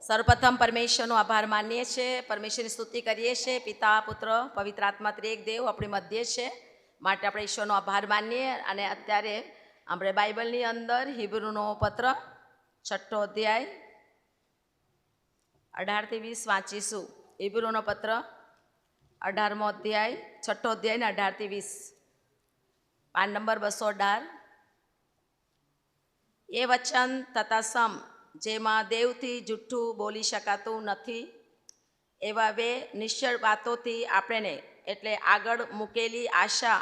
સર્વપ્રથમ પરમેશ્વરનો આભાર માનીએ છીએ, પરમેશ્વરની સ્તુતિ કરીએ છીએ. પિતા, પુત્ર, પવિત્ર આત્મા ત્રિએક દેવ આપણી મધ્ય છે, માટે આપણે ઈશ્વરનો આભાર માનીએ. અને અત્યારે આપણે બાઇબલની અંદર હિબ્રુનો પત્ર 6ઠ્ઠો અધ્યાય 18 થી 20 વાંચીશું. હિબ્રુનો પત્ર 18મો અધ્યાય 6ઠ્ઠો અધ્યાય ને 18 થી 20, પાન નંબર 218. એ વચન તથા સમ જેમાં દેવથી જૂઠું બોલી શકાતું નથી, એવા બે નિશ્ચળ વાતોથી આપણને એટલે આગળ મૂકેલી આશા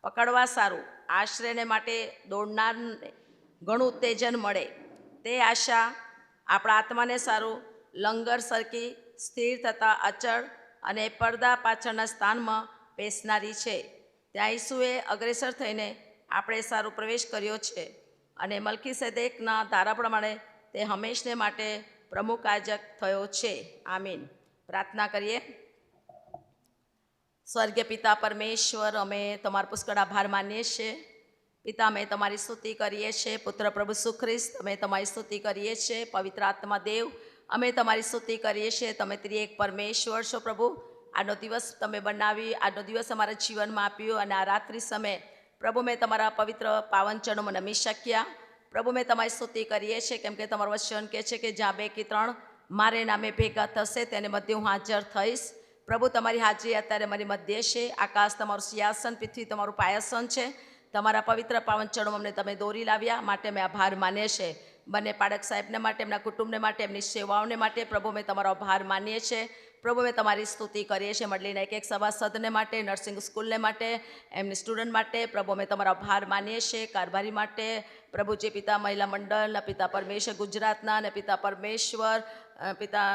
પકડવા સારું આશ્રયને માટે દોડનારને ઘણું ઉત્તેજન મળે. તે આશા આપણા આત્માને સારું લંગર સરકી સ્થિર થતાં અચળ અને પડદા પાછળના સ્થાનમાં બેસનારી છે. ત્યાં ઈસુએ અગ્રેસર થઈને આપણે સારું પ્રવેશ કર્યો છે, અને મલ્કીસેદેકના ધારા પ્રમાણે તે હંમેશને માટે પ્રમુખ યાજક થયો છે. આમીન. પ્રાર્થના કરીએ. સ્વર્ગીય પિતા પરમેશ્વર, અમે તમારો પુષ્કળ આભાર માનીએ છીએ. પિતા, અમે તમારી સ્તુતિ કરીએ છીએ. પુત્ર પ્રભુ ઈસુ ખ્રિસ્ત, અમે તમારી સ્તુતિ કરીએ છીએ. પવિત્ર આત્મા દેવ, અમે તમારી સ્તુતિ કરીએ છીએ. તમે ત્રિએક પરમેશ્વર છો પ્રભુ. આજનો દિવસ તમે બનાવી, આજનો દિવસ અમારા જીવનમાં આપ્યો, અને આ રાત્રિ સમયે પ્રભુ મેં તમારા પવિત્ર પાવન ચરણોમાં નમી શક્યા. પ્રભુ મેં તમારી સ્તુતિ કરીએ છીએ, કેમ કે તમારું વચન કહે છે કે જ્યાં 2 કે 3 મારે નામે ભેગા થશે તેને મધ્ય હું હાજર થઈશ. પ્રભુ, તમારી હાજરી અત્યારે મારી મધ્ય છે. આકાશ તમારું સિંહાસન, પૃથ્વી તમારું પાયાસન છે. તમારા પવિત્ર પાવન ચરણોમાં અમને તમે દોરી લાવ્યા, માટે મેં આભાર માનીએ છીએ. બંને પાડક સાહેબને માટે, એમના કુટુંબને માટે, એમની સેવાઓને માટે પ્રભુ મેં તમારો આભાર માનીએ છીએ. પ્રભુ મેં તમારી સ્તુતિ કરીએ છીએ. મંડળીના એક સભાસદને માટે, નર્સિંગ સ્કૂલને માટે, એમની સ્ટુડન્ટ માટે પ્રભુ મેં તમારો આભાર માનીએ છીએ. કારભારી માટે પ્રભુ, જે પિતા મહિલા મંડળના પિતા પરમેશ્વર ગુજરાતના, અને પિતા પરમેશ્વર પિતા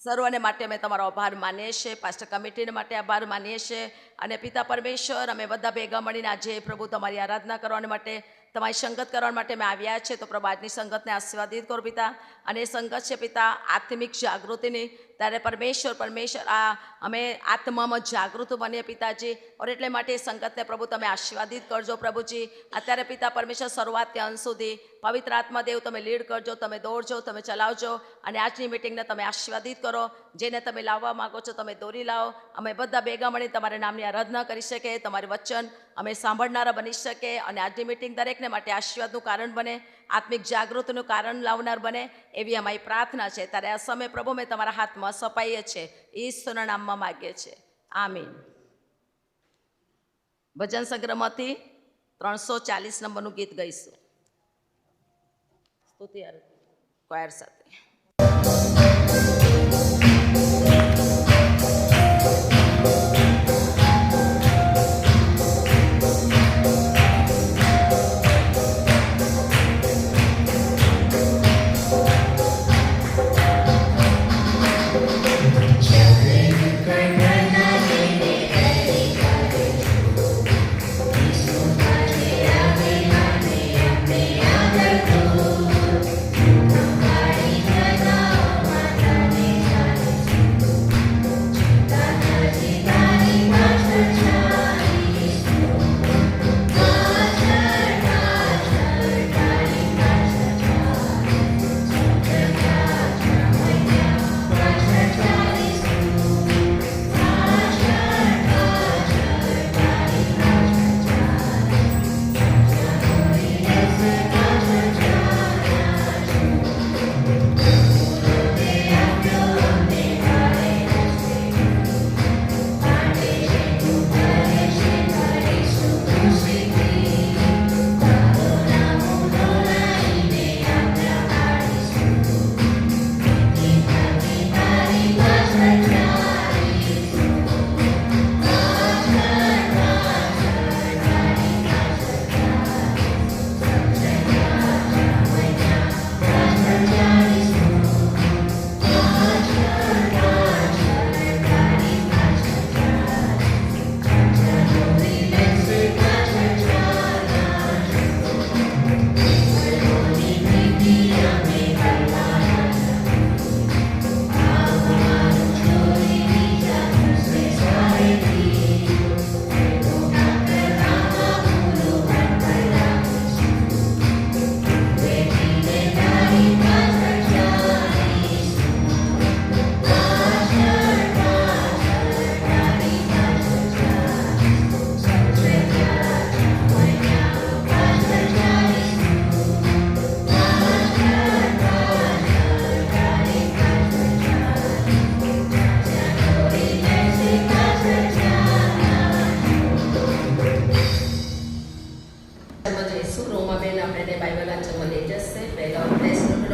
સર્વને માટે અમે તમારો આભાર માનીએ છીએ. પાસ્ટર કમિટીને માટે આભાર માનીએ છીએ. અને પિતા પરમેશ્વર, અમે બધા ભેગા મળીને આજે પ્રભુ તમારી આરાધના કરવા માટે, તમારી સંગત કરવા માટે અમે આવ્યા છે. તો પ્રભુ, આજની સંગતને આશીર્વાદિત કરો પિતા. અને એ સંગત છે પિતા આત્મિક જાગૃતિની. ત્યારે પરમેશ્વર આ અમે આત્મામાં જાગૃત બનીએ પિતાજી. ઓર એટલે માટે એ સંગતને પ્રભુ તમે આશીર્વાદિત કરજો પ્રભુજી. અત્યારે પિતા પરમેશ્વર શરૂઆતથી અંત સુધી પવિત્ર આત્મા દેવ તમે લીડ કરજો, તમે દોડજો, તમે ચલાવજો. અને આજની મિટિંગને તમે આશીર્વાદિત કરો. જેને તમે લાવવા માગો છો તમે દોરી લાવો. અમે બધા ભેગા મળી તમારા નામની આરાધના કરી શકીએ, તમારું વચન અમે સાંભળનારા બની શકીએ. અને આજની મિટિંગ દરેકને માટે આશીર્વાદનું કારણ બને, આત્મિક જાગૃતિનું કારણ લાવનાર બને, એવી અમારી પ્રાર્થના છે. ત્યારે આ સમય પ્રભુ મેં તમારા હાથમાં સપાઈએ છે. ઈશ્વરના નામમાં માગીએ છીએ. આમીન. ભજન સંગ્રહમાંથી 340 નંબરનું ગીત ગાઈશું, સ્તુતિ કોયર સાથે. Bye.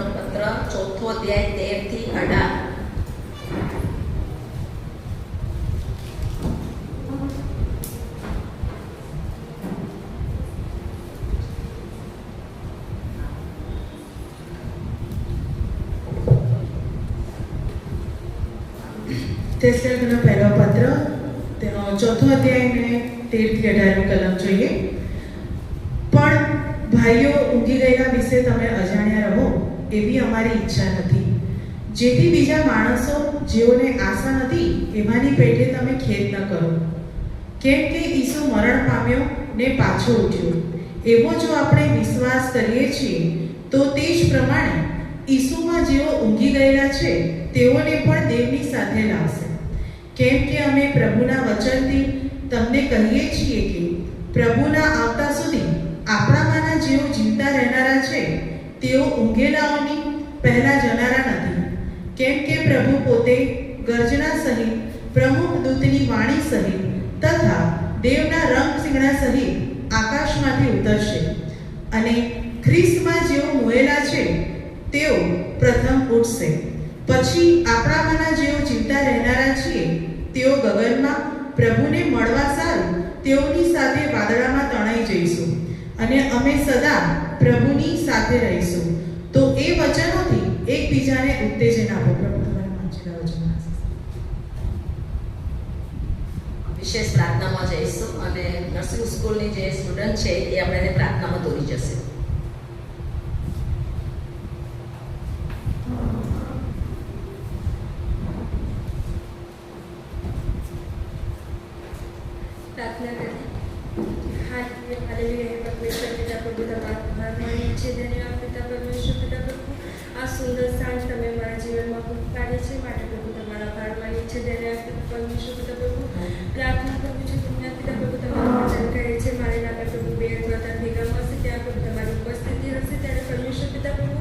રાજાઓનો પત્ર 4થો અધ્યાય 13 થી 18. તેસ્સલોનિકનો પહેલો પત્ર તેનો 4થો અધ્યાય ને 13 થી 18 કલમ જોઈએ. પણ ભાઈઓ, ઊંઘી ગયેલા વિશે તમે અજાણ્યા રહો એવી અમારી ઈચ્છા નથી, જેથી બીજા માણસો જેઓને આશા નથી એમાંની પેટે તમે ખેદ ન કરો. કેમ કે ઈસુ મરણ પામ્યો ને પાછો ઉઠ્યો એવો જો આપણે વિશ્વાસ કરીએ છીએ, તો તે જ પ્રમાણે ઈસુમાં જેઓ ઊંઘી ગયેલા છે તેઓને પણ દેવની સાથે લાવશે. કેમ કે અમે પ્રભુના વચનથી તમને કહીએ છીએ કે પ્રભુના આવતા સુધી આપણામાંના જેઓ જીવતા રહેનારા છે તેઓ ઊંઘેલાઓની પહેલા જનારા નથી. કેમ કે પ્રભુ પોતે ગર્જના સહિત, પ્રમુખ દૂતની વાણી સહિત તથા દેવના રંગસિંગડા સહિત આકાશમાંથી ઉતરશે, અને ખ્રિસ્તમાં જેઓ મોયેલા છે તેઓ પ્રથમ ઉઠશે. પછી આપણામાંના જેઓ જીવતા રહેનારા છીએ તેઓ ગગનમાં પ્રભુને મળવા સારું તેઓની સાથે વાદળામાં તણાઈ જઈશું, અને અમે સદા પ્રભુની સાથે રહીશું. તો એ વચનોથી એકબીજાને ઉત્તેજન આપો. પ્રભુ તમારા વાંચેલા વચનો વિશેષ પ્રાર્થનામાં જઈશું, અને નર્સિંગ સ્કૂલની જે સ્ટુડન્ટ છે એ આપણે પ્રાર્થનામાં દોરી જશે. प्रार्थना करें। हालेलुया परमेश्वर पिता प्रभु તમારા માની છે ધન્યવાદ પિતા પરમેશ્વર પિતા પ્રભુ, આ સુંદર સાંજ તમે મારા જીવનમાં પૂરી પાડી છે માટે પ્રભુ તમારા આભાર માની છે ધન્યવાદ પિતા પરમેશ્વર પિતા પ્રભુ. પ્રાર્થના કરું છું ધન્યવાદ પિતા પ્રભુ, તમારું વચન કહે છે મારે નામે પ્રભુ બે અથવા ત્રણ ભેગા મળશે ત્યાં પ્રભુ તમારી ઉપસ્થિતિ હશે, ત્યારે પરમેશ્વર પિતા પ્રભુ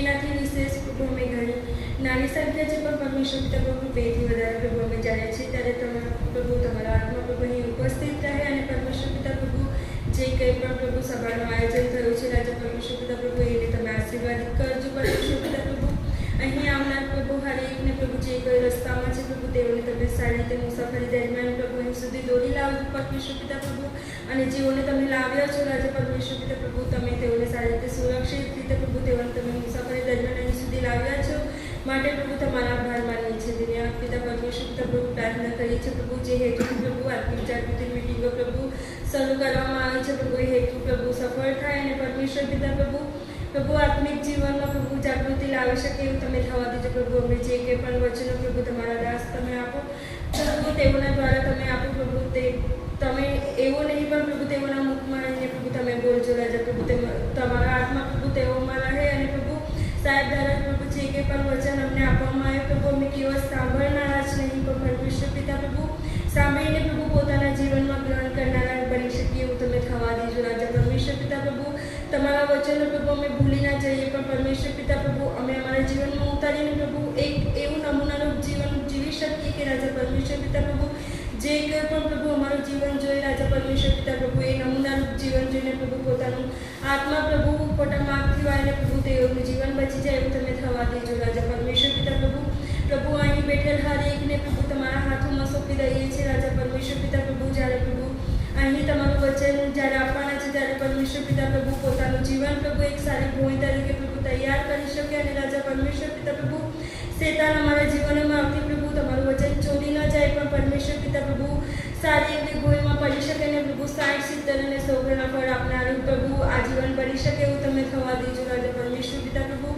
એનાથી વિશેષ પ્રભુ અમે ઘણી નાની સંખ્યા છે પણ પરમેશ્વર પિતા પ્રભુ બેથી વધારે પ્રભુ અમે જાણીએ છીએ, ત્યારે તમારા પ્રભુ તમારા આત્મા પ્રભુ અહીં ઉપસ્થિત રહે, અને પરમેશ્વર પિતા પ્રભુ જે કંઈ પણ પ્રભુ સભાનું આયોજન થયું છે રાજા પરમેશ્વર પિતા પ્રભુ એને તમે આશીર્વાદિત કરજો પરમેશ્વર પિતા પ્રભુ. અહીં આવનાર પ્રભુ હરેકને પ્રભુ જે કોઈ રસ્તામાં છે પ્રભુ તેઓને તમે સારી રીતે મુસાફરી દરમિયાન પ્રભુ અહીં સુધી દોરી લાવજો પરમેશ્વર પિતા પ્રભુ, અને જેઓને તમે લાવ્યા છો રાજા પરમેશ્વર પિતા પ્રભુ તમે તેઓને સારી રીતે સુરક્ષિત રીતે પ્રભુ તેઓને તમે મુસાફરી દરમિયાન અહીં સુધી લાવ્યા છો માટે પ્રભુ તમારા આભાર માનીએ છીએ. ધન્યવાદ પિતા પરમેશ્વર પિતા પ્રભુ. પ્રાર્થના કરીએ છીએ પ્રભુ જે હેતુથી પ્રભુ આત્મિક જાગૃતિ મીટિંગો પ્રભુ શરૂ કરવામાં આવી છે પ્રભુ એ હેતુ પ્રભુ સફળ થાય, અને પરમેશ્વર પિતા પ્રભુ પ્રભુ આત્મિક જીવનમાં પ્રભુ જાગૃતિ લાવી શકે એવું તમે થવા દેજો પ્રભુ. અમે જે કંઈ પણ વચનો પ્રભુ તમારા દાસ તમે આપો પ્રભુ તેઓના દ્વારા તમે આપો પ્રભુ, તે તમે એવું નહીં પણ પ્રભુ તેઓના મુખમાં રહીને પ્રભુ તમે બોલજો રાજા પ્રભુ, તમારા આત્મા પ્રભુ તેઓમાં રહે, અને પ્રભુ સાહેબ દ્વારા પ્રભુ જે કંઈ પણ વચન અમને આપવામાં આવે પ્રભુ અમે કેવળ સાંભળનારા જ નહીં પણ પરમેશ્વર પિતા પ્રભુ સાંભળીને પ્રભુ પોતાના જીવનમાં ગ્રહણ કરનારા બની શકીએ એવું તમે થવા દેજો રાજા પરમેશ્વર પિતા પ્રભુ. તમારા વચનો પ્રભુ અમે ભૂલી ના જઈએ પણ પરમેશ્વર પિતા પ્રભુ અમે અમારા જીવનમાં ઉતારીને પ્રભુ એક એવું નમૂનાનું જીવન જીવી શકીએ કે રાજા પરમેશ્વર પિતા પ્રભુ જે કંઈ પણ પ્રભુ અમારું જીવન જોઈ રાજા પરમેશ્વર પિતા પ્રભુ એ નમૂનાનું જીવન જોઈને પ્રભુ પોતાનું આત્મા પ્રભુ પોતા માગથી વાળીને પ્રભુ તેઓનું જીવન બચી જાય એવું તમે થવા દેજો રાજા પરમેશ્વર પિતા પ્રભુ. પ્રભુ અહીં બેઠેલ હરેકને પ્રભુ તમારા હાથોમાં સોંપી દઈએ છીએ રાજા પરમેશ્વર પિતા પ્રભુ. જ્યારે પ્રભુ અહીં તમારું વચન જ્યારે આપવાના છે ત્યારે પરમેશ્વર પિતા પ્રભુ પોતાનું જીવન પ્રભુ એક સારી ભોય તરીકે પ્રભુ તૈયાર કરી શકે, અને રાજા પરમેશ્વર પિતા પ્રભુ શેતાન અમારા જીવનમાં આવતી પ્રભુ તમારું વચન ચોરી ન જાય પણ પરમેશ્વર પિતા પ્રભુ સારી એવી ભોયમાં પડી શકે, અને પ્રભુ 60, 70 અને 100 ફળ આપનારું પ્રભુ આજીવન બની શકે એવું તમે થવા દેજો રાજા પરમેશ્વર પિતા પ્રભુ.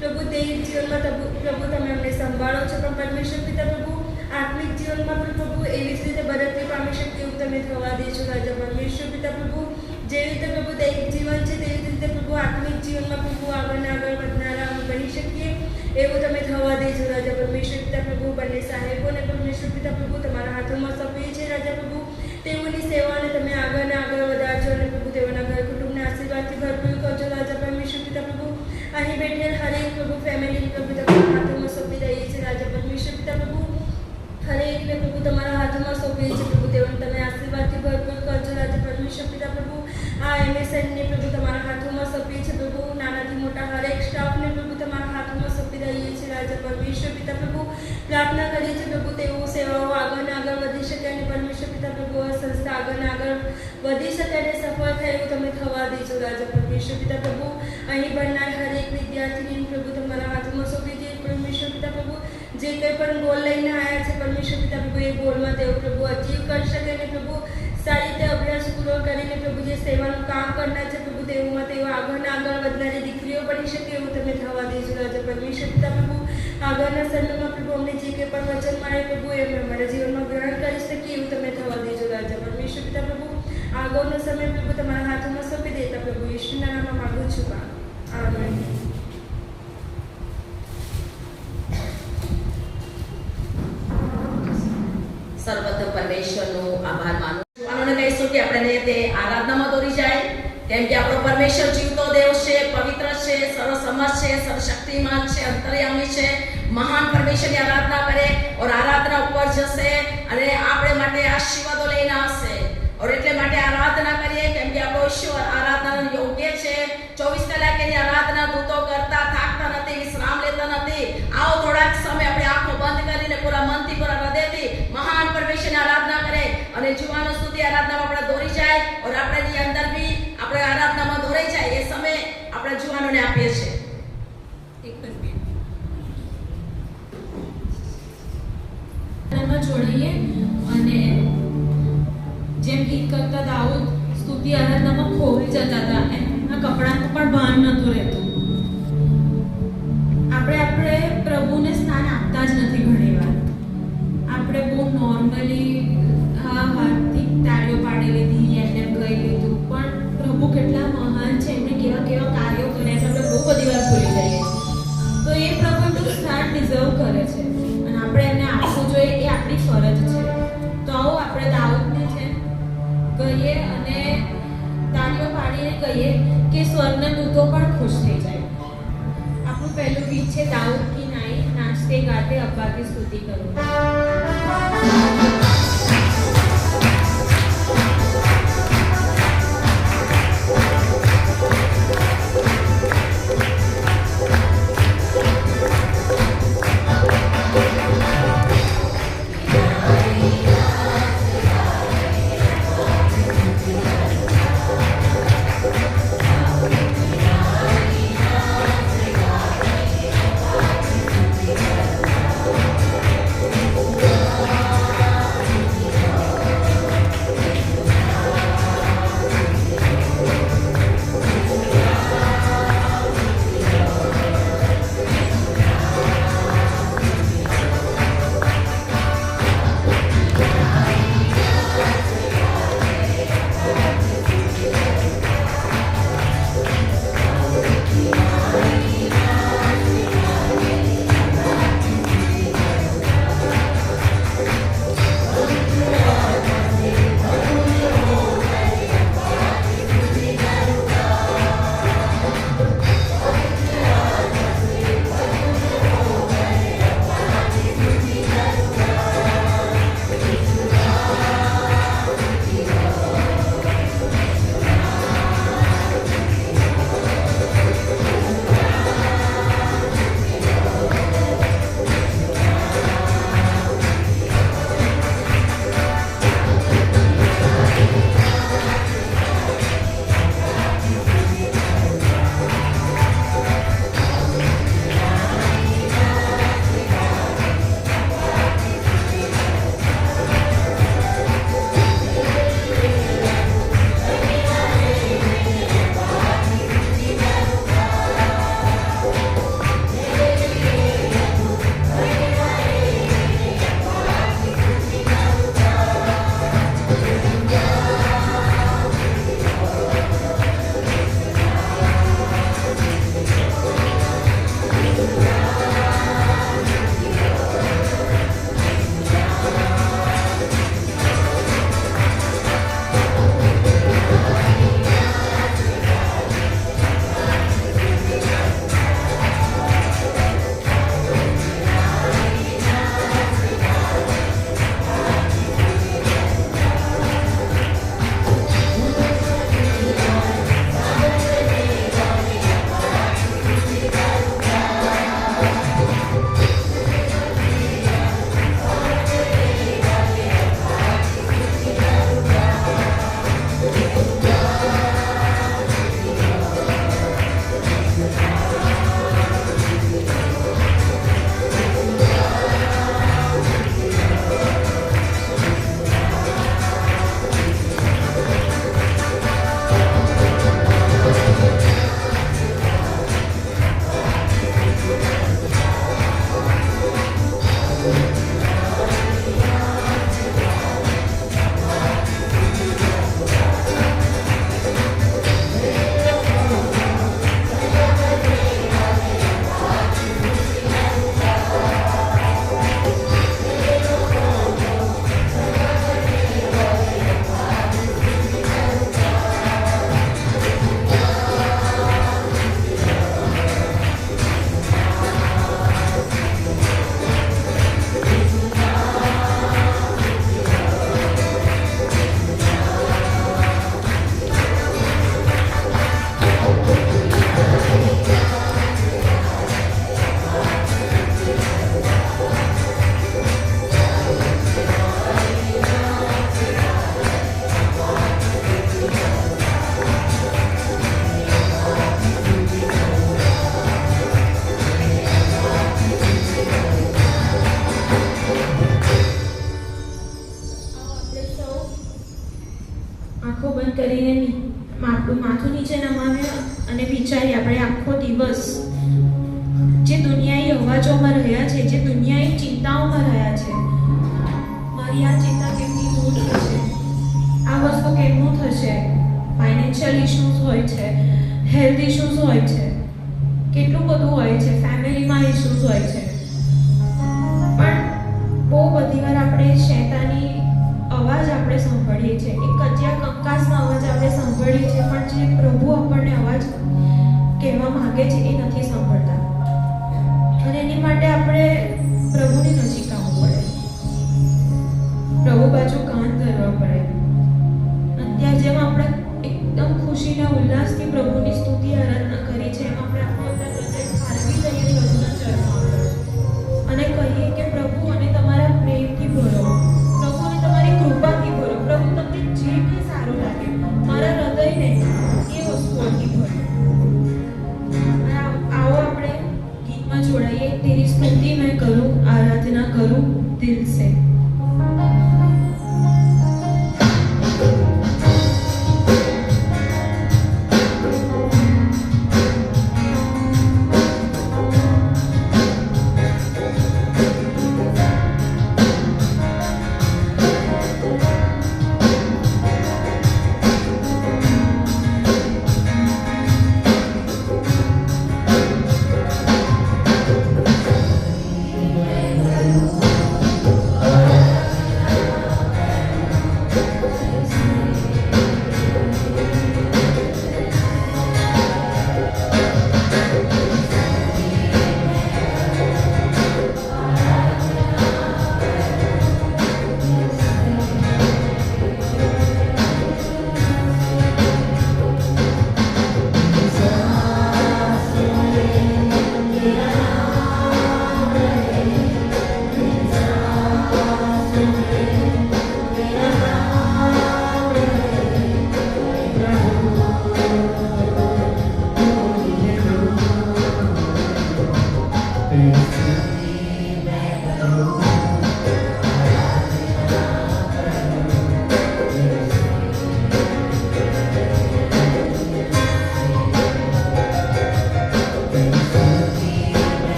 પ્રભુ તે જીવનમાં પ્રભુ તમે અમને સંભાળો છો પણ પરમેશ્વર પિતા પ્રભુ આત્મિક જીવનમાં પણ પ્રભુ એવી જ રીતે બરકતી પામી શકે એવું તમે થવા દેજો રાજા પરમેશ્વર પિતા પ્રભુ. જે રીતે પ્રભુ દૈહિક જીવન છે તેવી જ રીતે પ્રભુ આત્મિક જીવનમાં પ્રભુ આગળ વધનારા બની શકીએ એવું તમે થવા દેજો રાજા પરમેશ્વર પિતા પ્રભુ. બંને સાહેબોને પરમેશ્વર પિતા પ્રભુ તમારા હાથોમાં સોંપીએ છીએ રાજા પ્રભુ, તેઓની સેવાને તમે આગળ વધારજો, અને પ્રભુ તેઓના ઘર કુટુંબને આશીર્વાદથી ભરપૂર કરજો રાજા પરમેશ્વર પિતા પ્રભુ. અહીં બેઠેલ હરેક પ્રભુ ફેમિલીને પ્રભુ તમારા હાથોમાં સોંપી દઈએ છીએ રાજા પરમેશ્વર પિતા પ્રભુ. હરેકને પ્રભુ તમારા હાથોમાં સોંપીએ છીએ પ્રભુ, તેઓને તમે આશીર્વાદથી ભરપૂર કરજો રાજા પરમેશ્વર પિતા પ્રભુ. આ MSNને પ્રભુ તમારા હાથોમાં સોંપીએ છીએ પ્રભુ, નાનાથી મોટા હરેક સ્ટાફને પ્રભુ તમારા પિતા પ્રભુ પ્રાર્થના કરીએ છીએ પ્રભુ તેઓ સેવાઓ આગળ ને આગળ વધી શકે અને પરમેશ્વર પિતા પ્રભુ આ સંસ્થા આગળ ને આગળ વધી શકે અને સફળ થાય એવું તમે થવા દેજો રાજા પરમેશ્વર પિતા પ્રભુ અહીં ભણનાર હરેક વિદ્યાર્થીની પ્રભુ તમારા હાથમાં સોંપી દે પરમેશ્વર પિતા પ્રભુ જે કંઈ પણ ગોલ લઈને આવ્યા છે પરમેશ્વર પિતા પ્રભુ એ ગોલમાં તેઓ પ્રભુ અચીવ કરી શકે અને પ્રભુ સારી રીતે અભ્યાસ પૂરો કરીને પ્રભુ જે સેવાનું કામ કરનાર છે પ્રભુ તેઓમાં તેઓ આગળ વધનારી દીકરીઓ બની શકે એવું તમે થવા દેજો રાજા પરમેશ્વર પિતા પ્રભુ આગળના સમયમાં પ્રભુ અમને જે કંઈ પણ વચન મળે પ્રભુ એ અમે અમારા જીવનમાં ગ્રહણ કરી શકીએ એવું તમે થવા દેજો રાજા પરમેશ્વર પિતા પ્રભુ આગળનો સમય પ્રભુ તમારા હાથમાં સોંપી દેતા પ્રભુ ઈશ્વરના નામમાં માંગુ છું આમેન. સર્વત્ર પરમેશ્વરનો આભાર માનું છું. આનંદ કહીશું કે આપણે તે આરાધનામાં દોરી જાય, કેમ કે આપણો પરમેશ્વર જીવતો દેવ છે, પવિત્ર છે, સર્વસમર્થ છે, સર્વશક્તિમાન છે, અંતર્યામી છે. મહાન પરમેશ્વરની આરાધના કરે और આરાધના ઉપર જશે અને આપણે માટે આશીર્વાદો લઈને આવશે. और એટલે માટે આરાધના કરીએ, કેમ કે આપણો ઈશ્વર આરાધનાનો યોગ્ય છે. 24 કલાક એની આરાધના દૂતો કરતા થાકતા નથી, વિશ્રામ લેતા નથી. આવો થોડાક સમય આપણે આંખો બંધ કરીને પૂરા મનથી પૂરા હૃદયથી મહાન પરમેશ્વરની આરાધના કરે અને જુવાનો સુધી આરાધનામાં આપણે દોરી જાય और આપણી અંદર બી આપણે આરાધનામાં દોરાઈ જાય એ સમય આપણે જુવાનોને આપીએ છીએ. જોડીએ અને જેમ ગીત કરતા દાઉદ સ્તુતિ આરાધનામાં ખોવાઈ જતા હતા એમના કપડાનું પણ ભાન નહોતું રહેતું. આપણે પ્રભુને સ્થાન આપતા જ નથી ઘણીવાર. આપણે બહુ નોર્મલી હાથથી તાળીઓ પાડી લીધી, એમને ગઈ લીધું, પણ પ્રભુ કેટલા મહાન છે, એમને કેવા કેવા કાર્યો કર્યા છે આપણે બહુ બધી વાર ભૂલી જઈએ. તો એ પ્રભુ એમનું સ્થાન ડિઝર્વ કરે છે અને આપણે એમને આપવું જોઈએ, એ આપણી ફરજ છે. તો આવો આપણે દાઉદને છે કહીએ અને તાળીઓ પાડીને કહીએ કે સ્વર્ગના દૂતો પણ ખુશ થઈ જાય. આપણું પહેલું ગીત છે દાઉદ કી નાઈ, નાચતે ગાતે અબ્બા की स्तुति करो. દિવસ જે દુનિયાઈ અવાજોમાં રહ્યા છે, જે દુનિયાઈ ચિંતાઓમાં રહ્યા છે, મારી આ ચિંતા કેમની દૂર થશે, આ વસ્તુ કેમનું થશે, ફાઇનાન્શિયલ ઇશ્યુઝ હોય છે, હેલ્થ ઇશ્યુઝ હોય છે, કેટલું બધું હોય છે, ફેમિલીમાં ઇશ્યુઝ હોય છે. પણ બહુ બધી વાર આપણે શેતાની અવાજ આપણે સાંભળીએ છીએ, એક કજિયા કંકાસનો અવાજ આપણે સાંભળીએ છીએ, પણ જે પ્રભુ આપણને અવાજ કહેવા માંગે છે એ નથી સાંભળતા. અને એની માટે આપણે પ્રભુની નજીક આવવું પડે, પ્રભુ બાજુ કાન ધરવા પડે. અત્યારે જેમ આપણે એકદમ ખુશીને ઉલ્લાસથી પ્રભુની સ્તુતિ આરાધના કરી છે, એમ આપણે આપણું હૃદય ફાળવી લઈએ પ્રભુના ચરણમાં અને કહીએ કે પ્રભુ અને તમારા પ્રેમથી ભરો, પ્રભુ અને તમારી કૃપાથી ભરો, પ્રભુ તમને જે કંઈ સારું લાગે મારા હૃદયને એ વસ્તુઓથી ભરો. આવો આપણે ગીતમાં જોડાઈએ, તેરી સ્તુતિ મેં કરું, આરાધના કરું દિલ સે.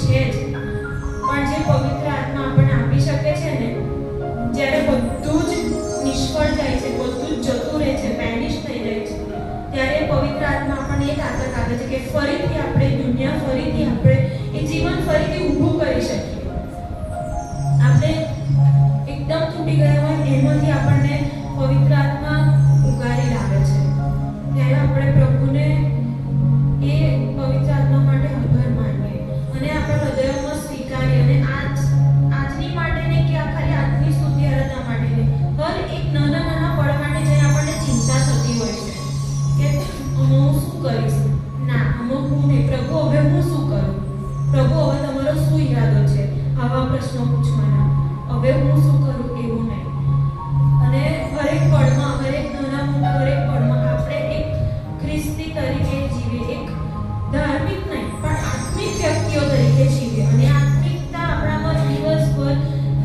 છે જ, પણ જે પવિત્ર આત્મા આપણને આપી શકે છે ને, જ્યારે બધું જ નિષ્ફળ જાય છે, બધું જ જતું રહે છે, વેનિશ થઈ જાય છે, ત્યારે પવિત્ર આત્મા આપણને એ તાકાત આપે છે કે ફરીથી આપણે દુનિયા, ફરીથી આપણે એ જીવન ફરીથી ઊભું કરી શકીએ. આપણે એકદમ તૂટી ગયા હોય એમાંથી આપણને પવિત્ર આત્મા ઉગારી લાવે છે. ત્યારે આપણે પ્રભુને એ પવિત્ર આત્મા માટે આભાર માનીએ અને આપણા હૃદયોમાં સ્વીકારીએ. અને આજની માટે નહીં કે આ ખાલી આજની સ્તુતિ આરાધના માટે નહીં, હર એક નાના નાના પળ માટે જે આપણને ચિંતા થતી હોય છે કે હું શું કરીશ, ના હું નહીં, પ્રભુ હવે હું શું કરું, પ્રભુ હવે તમારો શું ઈરાદો છે, આવા પ્રશ્નો પૂછવાના, હવે હું શું કરું એવું નહીં. અને હરેક પળમાં, હરેક નાના મોટા હરેક પળમાં આપણે એક ખ્રિસ્તી તરીકે જીવીએ, એક ધાર્મિક નહીં પણ આત્મિક વ્યક્તિઓ તરીકે જીવીએ. અને આત્મિકતા આપણામાં દિવસભર,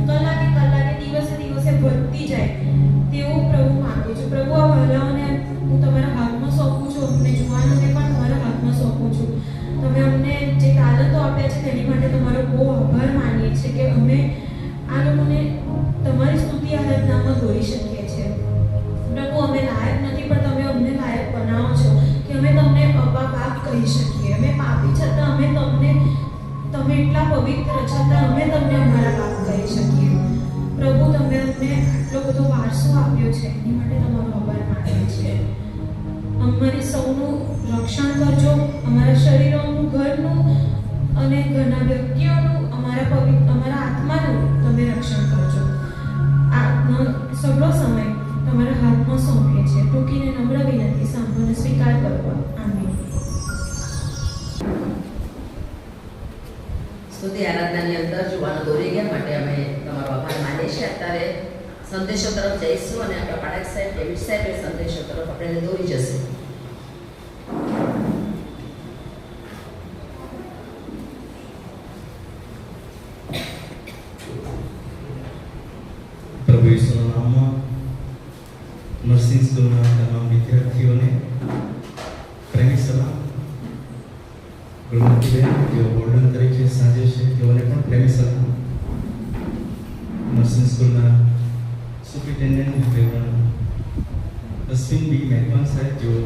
કલાકે કલાકે, દિવસે દિવસે વધતી જાય તેવું પ્રભુ માંગુ છું. પ્રભુ આ વહાલાઓને હું તમારા હાથમાં સોંપું છું, અમને જુવાનોને પણ તમારા હાથમાં સોંપું છું. તમે અમને જે તાલંતો આપ્યા છે તેની માટે તમારો બહુ આભાર માનીએ છીએ કે અમે આ લોકોને તમારી સ્તુતિ આરાધનામાં દોરી શકીએ છીએ. પ્રભુ અમે લાયક નથી પણ તમે અમને લાયક બનાવો છો કે અમે તમને અબ્બા બાપ કહી શકીએ. અમે પાપી છતાં અમે તમને, તમે એટલા પવિત્ર છતાં અમે તમને અમારા બાપ કહી શકીએ. પ્રભુ તમે અમને આટલો બધો વારસો આપ્યો છે એની માટે તમારો આભાર માનીએ છીએ. અમારી સૌનું રક્ષણ કરજો, અમારા શરીરોનું, ઘરનું અને ઘરના વ્યક્તિઓનું, અમારા આત્માનું તમે રક્ષણ કરજો. આ સગળો સમય તમારા હાથમાં સોંપીએ છીએ. ટૂંકીને નમ્ર વિનંતી સાંભળીને સ્વીકાર કરો. આમીન. સ્તુતિ આરાધનાની અંદર જુવાનો દોરી ગયા માટે અમે તમારો આભાર માનીએ છીએ. અત્યારે સંદેશો તરફ જઈશું અને આપણા પાઠક સાહેબ, ડેવિડ સાહેબ એ સંદેશો તરફ આપણે દોરી જશે. પ્રભુ ઈસુના નામમાં નર્સિંગ સ્કૂલના તમામ વિદ્યાર્થીઓને પ્રેમી સલામ. ગુણમતીબેન જેઓ બોર્ડન તરીકે સાજે છે તેઓને પણ પ્રેમી સલામ. નર્સિંગ સ્કૂલના સુપ્રિન્ટેન્ડન્ટ રેવરન્ડ અશ્વિન બી મહેરબાન સાહેબ જેઓ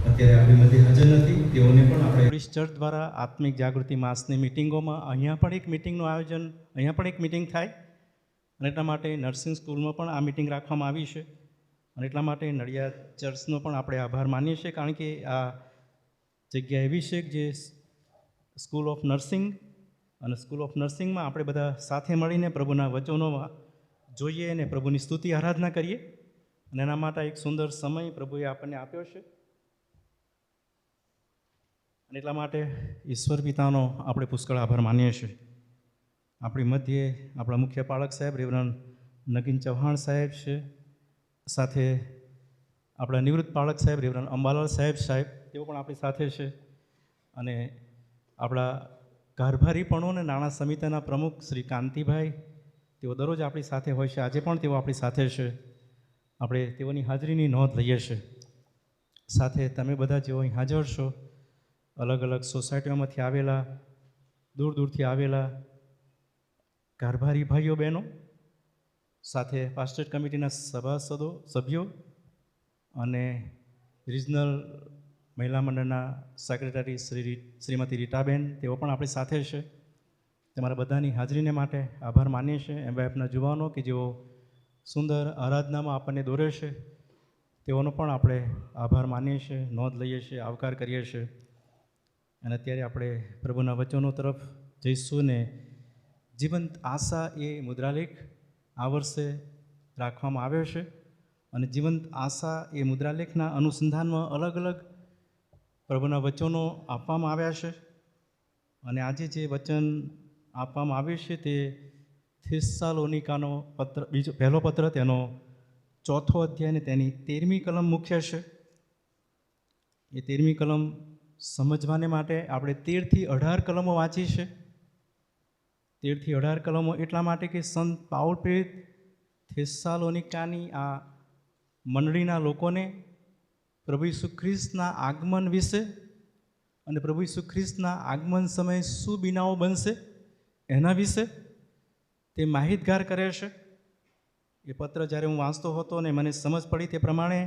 અત્યારે આપણી મધ્ય હાજર નથી, તેઓને પણ આપણે બ્રિટિશ ચર્ચ દ્વારા આત્મિક જાગૃતિ માસની મિટિંગોમાં અહીંયા પણ એક મિટિંગનું આયોજન, અહીંયા પણ એક મિટિંગ થાય અને એટલા માટે નર્સિંગ સ્કૂલમાં પણ આ મિટિંગ રાખવામાં આવી છે. અને એટલા માટે નડિયાદ ચર્ચનો પણ આપણે આભાર માનીએ છીએ, કારણ કે આ જગ્યા એવી છે કે જે સ્કૂલ ઓફ નર્સિંગ, અને સ્કૂલ ઓફ નર્સિંગમાં આપણે બધા સાથે મળીને પ્રભુના વચનોમાં જોઈએ અને પ્રભુની સ્તુતિ આરાધના કરીએ. અને એના માટે એક સુંદર સમય પ્રભુએ આપણને આપ્યો છે. અને એટલા માટે ઈશ્વર પિતાનો આપણે પુષ્કળ આભાર માનીએ છીએ. આપણી મધ્યે આપણા મુખ્ય પાળક સાહેબ રેવરન્ડ નગીન ચૌહાણ સાહેબ છે, સાથે આપણા નિવૃત્ત પાળક સાહેબ રેવરન્ડ અંબાલાલ સાહેબ તેઓ પણ આપણી સાથે છે. અને આપણા કારભારીપણો અને નાણાં સમિતિના પ્રમુખ શ્રી કાંતિભાઈ, તેઓ દરરોજ આપણી સાથે હોય છે, આજે પણ તેઓ આપણી સાથે છે. આપણે તેઓની હાજરીની નોંધ લઈએ છીએ. સાથે તમે બધા જેઓ અહીં હાજર છો, અલગ અલગ સોસાયટીઓમાંથી આવેલા, દૂર દૂરથી આવેલા કારભારી ભાઈઓ બહેનો, સાથે પાસ્ટર કમિટીના સભાસદો, સભ્યો અને રિજનલ મહિલા મંડળના સેક્રેટરી શ્રીમતી રીટાબેન, તેઓ પણ આપણી સાથે છે. તમારા બધાની હાજરીને માટે આભાર માનીએ છીએ. એમવાયએફના જુવાનો કે જેઓ સુંદર આરાધનામાં આપણને દોરે છે, તેઓનો પણ આપણે આભાર માનીએ છીએ, નોંધ લઈએ છીએ, આવકાર કરીએ છીએ. અને અત્યારે આપણે પ્રભુના વચનો તરફ જઈશું. ને જીવંત આશા એ મુદ્રાલેખ આ વર્ષે રાખવામાં આવ્યો છે. અને જીવંત આશા એ મુદ્રાલેખના અનુસંધાનમાં અલગ અલગ પ્રભુના વચનો આપવામાં આવ્યા છે. અને આજે જે વચન આપવામાં આવ્યું છે તે થેસ્સાલોનિકાનો પત્ર, પહેલો પત્ર, તેનો 4થો અધ્યાય અને તેની 13મી કલમ મુખ્ય છે. એ 13મી કલમ સમજવાને માટે આપણે 13 થી 18 કલમો વાંચી છે. 13 થી 18 કલમો એટલા માટે કે સંત પાઉલ પ્રેરિત થેસ્સાલોનિકાની આ મંડળીના લોકોને પ્રભુ ઈસુ ખ્રિસ્તના આગમન વિશે અને પ્રભુ ઈસુ ખ્રિસ્તના આગમન સમયે શું બીનાઓ બનશે એના વિશે તે માહિતગાર કરે છે. એ પત્ર જ્યારે હું વાંચતો હતો અને મને સમજ પડી તે પ્રમાણે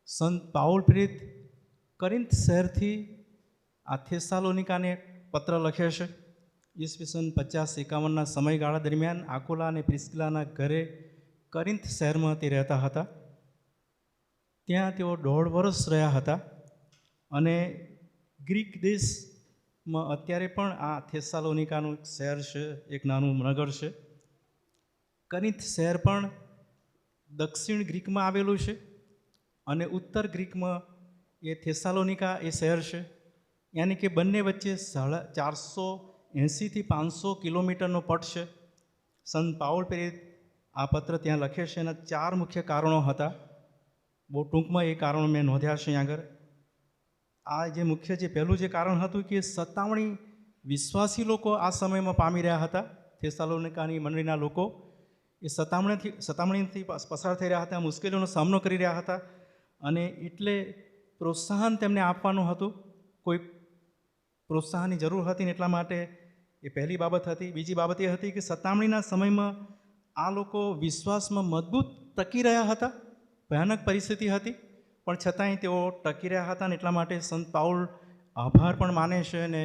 સંત પાઉલ પ્રેરિત કરિન્થ શહેરથી આ થેસાલોનિકાને પત્ર લખે છે. ઈસવીસન 50-51ના સમયગાળા દરમિયાન આકુલા અને પ્રિસ્કિલાના ઘરે કરિન્થ શહેરમાં તે રહેતા હતા. ત્યાં તેઓ 1.5 વર્ષ રહ્યા હતા અને ગ્રીક દેશમાં અત્યારે પણ આ થેસાલોનિકાનું એક શહેર છે, એક નાનું નગર છે. કરિન્થ શહેર પણ દક્ષિણ ગ્રીકમાં આવેલું છે અને ઉત્તર ગ્રીકમાં એ થેસાલોનિકા એ શહેર છે. યાની કે બંને વચ્ચે 480 થી 500 કિલોમીટરનો પટ છે. સંત પાઉલ પ્રેરિત આ પત્ર ત્યાં લખે છે. એના 4 મુખ્ય કારણો હતા. બહુ ટૂંકમાં એ કારણો મેં નોંધ્યા છે અહીં આગળ. આ જે મુખ્ય જે પહેલું જે કારણ હતું કે સતામણી વિશ્વાસી લોકો આ સમયમાં પામી રહ્યા હતા. થેસાલોનિકાની મંડળીના લોકો એ સતામણીથી પસાર થઈ રહ્યા હતા, મુશ્કેલીઓનો સામનો કરી રહ્યા હતા અને એટલે પ્રોત્સાહન તેમને આપવાનું હતું. કોઈ પ્રોત્સાહનની જરૂર હતી ને એટલા માટે એ પહેલી બાબત હતી. બીજી બાબત એ હતી કે સતામણીના સમયમાં આ લોકો વિશ્વાસમાં મજબૂત ટકી રહ્યા હતા. ભયાનક પરિસ્થિતિ હતી પણ છતાંય તેઓ ટકી રહ્યા હતા અને એટલા માટે સંત પાઉલ આભાર પણ માને છે અને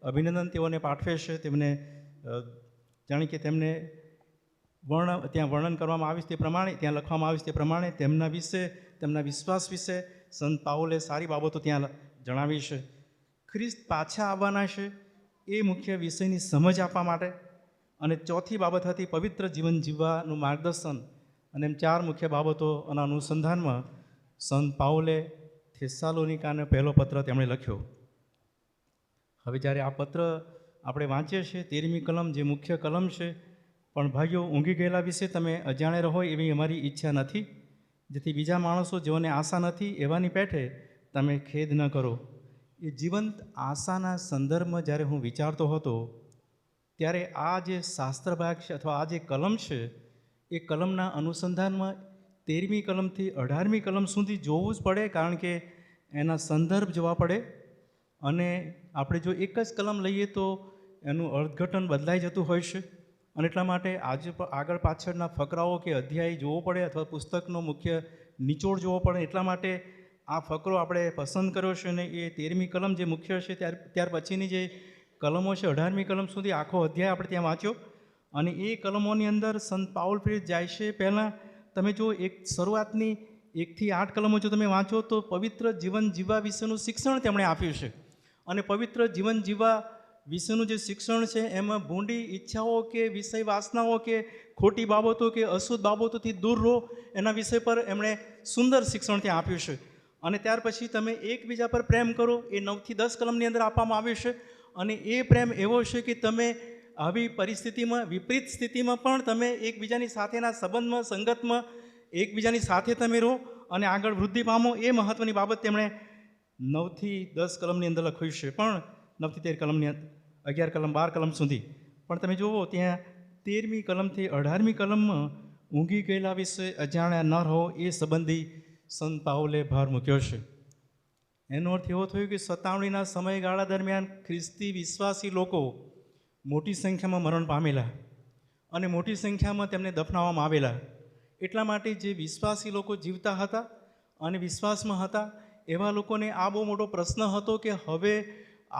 અભિનંદન તેઓને પાઠવે છે. તેમને જાણે કે તેમને ત્યાં વર્ણન કરવામાં આવ્યું તે પ્રમાણે, ત્યાં લખવામાં આવ્યું તે પ્રમાણે તેમના વિશે, તેમના વિશ્વાસ વિશે સંત પાઉલે સારી બાબતો ત્યાં જણાવી છે. ખ્રિસ્ત પાછા આવવાના છે એ મુખ્ય વિષયની સમજ આપવા માટે. અને ચોથી બાબત હતી પવિત્ર જીવન જીવવાનું માર્ગદર્શન. અને એમ 4 મુખ્ય બાબતોના અનુસંધાનમાં સંત પાઉલે થેસાલોનિકાનો પહેલો પત્ર તેમણે લખ્યો. હવે જ્યારે આ પત્ર આપણે વાંચીએ છીએ 13મી કલમ જે મુખ્ય કલમ છે, પણ ભાઈઓ ઊંઘી ગયેલા વિશે તમે અજાણે રહો એવી અમારી ઈચ્છા નથી, જેથી બીજા માણસો જેઓને આશા નથી એવાની પેઠે તમે ખેદ ન કરો. એ જીવંત આશાના સંદર્ભમાં જ્યારે હું વિચારતો હતો ત્યારે આ જે શાસ્ત્ર ભાગ છે અથવા આ જે કલમ છે એ કલમના અનુસંધાનમાં 13મી કલમથી 18મી કલમ સુધી જોવું જ પડે, કારણ કે એના સંદર્ભ જોવા પડે. અને આપણે જો એક જ કલમ લઈએ તો એનું અર્થઘટન બદલાઈ જતું હોય છે અને એટલા માટે આજે આગળ પાછળના ફકરાઓ કે અધ્યાય જોવો પડે અથવા પુસ્તકનો મુખ્ય નિચોડ જોવો પડે. એટલા માટે આ ફકરો આપણે પસંદ કર્યો છે અને એ 13મી કલમ જે મુખ્ય છે ત્યાર પછીની જે કલમો છે 18મી કલમ સુધી આખો અધ્યાય આપણે ત્યાં વાંચ્યો. અને એ કલમોની અંદર સંત પાઉલ પ્રેરિત જાય છે. પહેલાં તમે જો એક શરૂઆતની 1 થી 8 કલમો જો તમે વાંચો તો પવિત્ર જીવન જીવવા વિશેનું શિક્ષણ તેમણે આપ્યું છે. અને પવિત્ર જીવન જીવવા વિશેનું જે શિક્ષણ છે એમાં ભૂંડી ઈચ્છાઓ કે વિષય વાસનાઓ કે ખોટી બાબતો કે અશુદ્ધ બાબતોથી દૂર રહો એના વિષય પર એમણે સુંદર શિક્ષણ ત્યાં આપ્યું છે. અને ત્યાર પછી તમે એકબીજા પર પ્રેમ કરો એ 9 થી 10 કલમની અંદર આપવામાં આવ્યું છે. અને એ પ્રેમ એવો છે કે તમે આવી પરિસ્થિતિમાં, વિપરીત સ્થિતિમાં પણ તમે એકબીજાની સાથેના સંબંધમાં, સંગતમાં એકબીજાની સાથે તમે રહો અને આગળ વૃદ્ધિ પામો. એ મહત્ત્વની બાબત તેમણે 9 થી 10 કલમની અંદર લખ્યું છે. પણ 9 થી 13 કલમની 11 કલમ 12 કલમ સુધી પણ તમે જુઓ ત્યાં 13મી કલમથી 18મી કલમમાં ઊંઘી ગયેલા વિશે અજાણ્યા ન રહો એ સંબંધી સંત પાઉલે ભાર મૂક્યો છે. એનો અર્થ એવો થયો કે સતામણીના સમયગાળા દરમિયાન ખ્રિસ્તી વિશ્વાસી લોકો મોટી સંખ્યામાં મરણ પામેલા અને મોટી સંખ્યામાં તેમને દફનાવવામાં આવેલા. એટલા માટે જે વિશ્વાસી લોકો જીવતા હતા અને વિશ્વાસમાં હતા એવા લોકોને આ બહુ મોટો પ્રશ્ન હતો કે હવે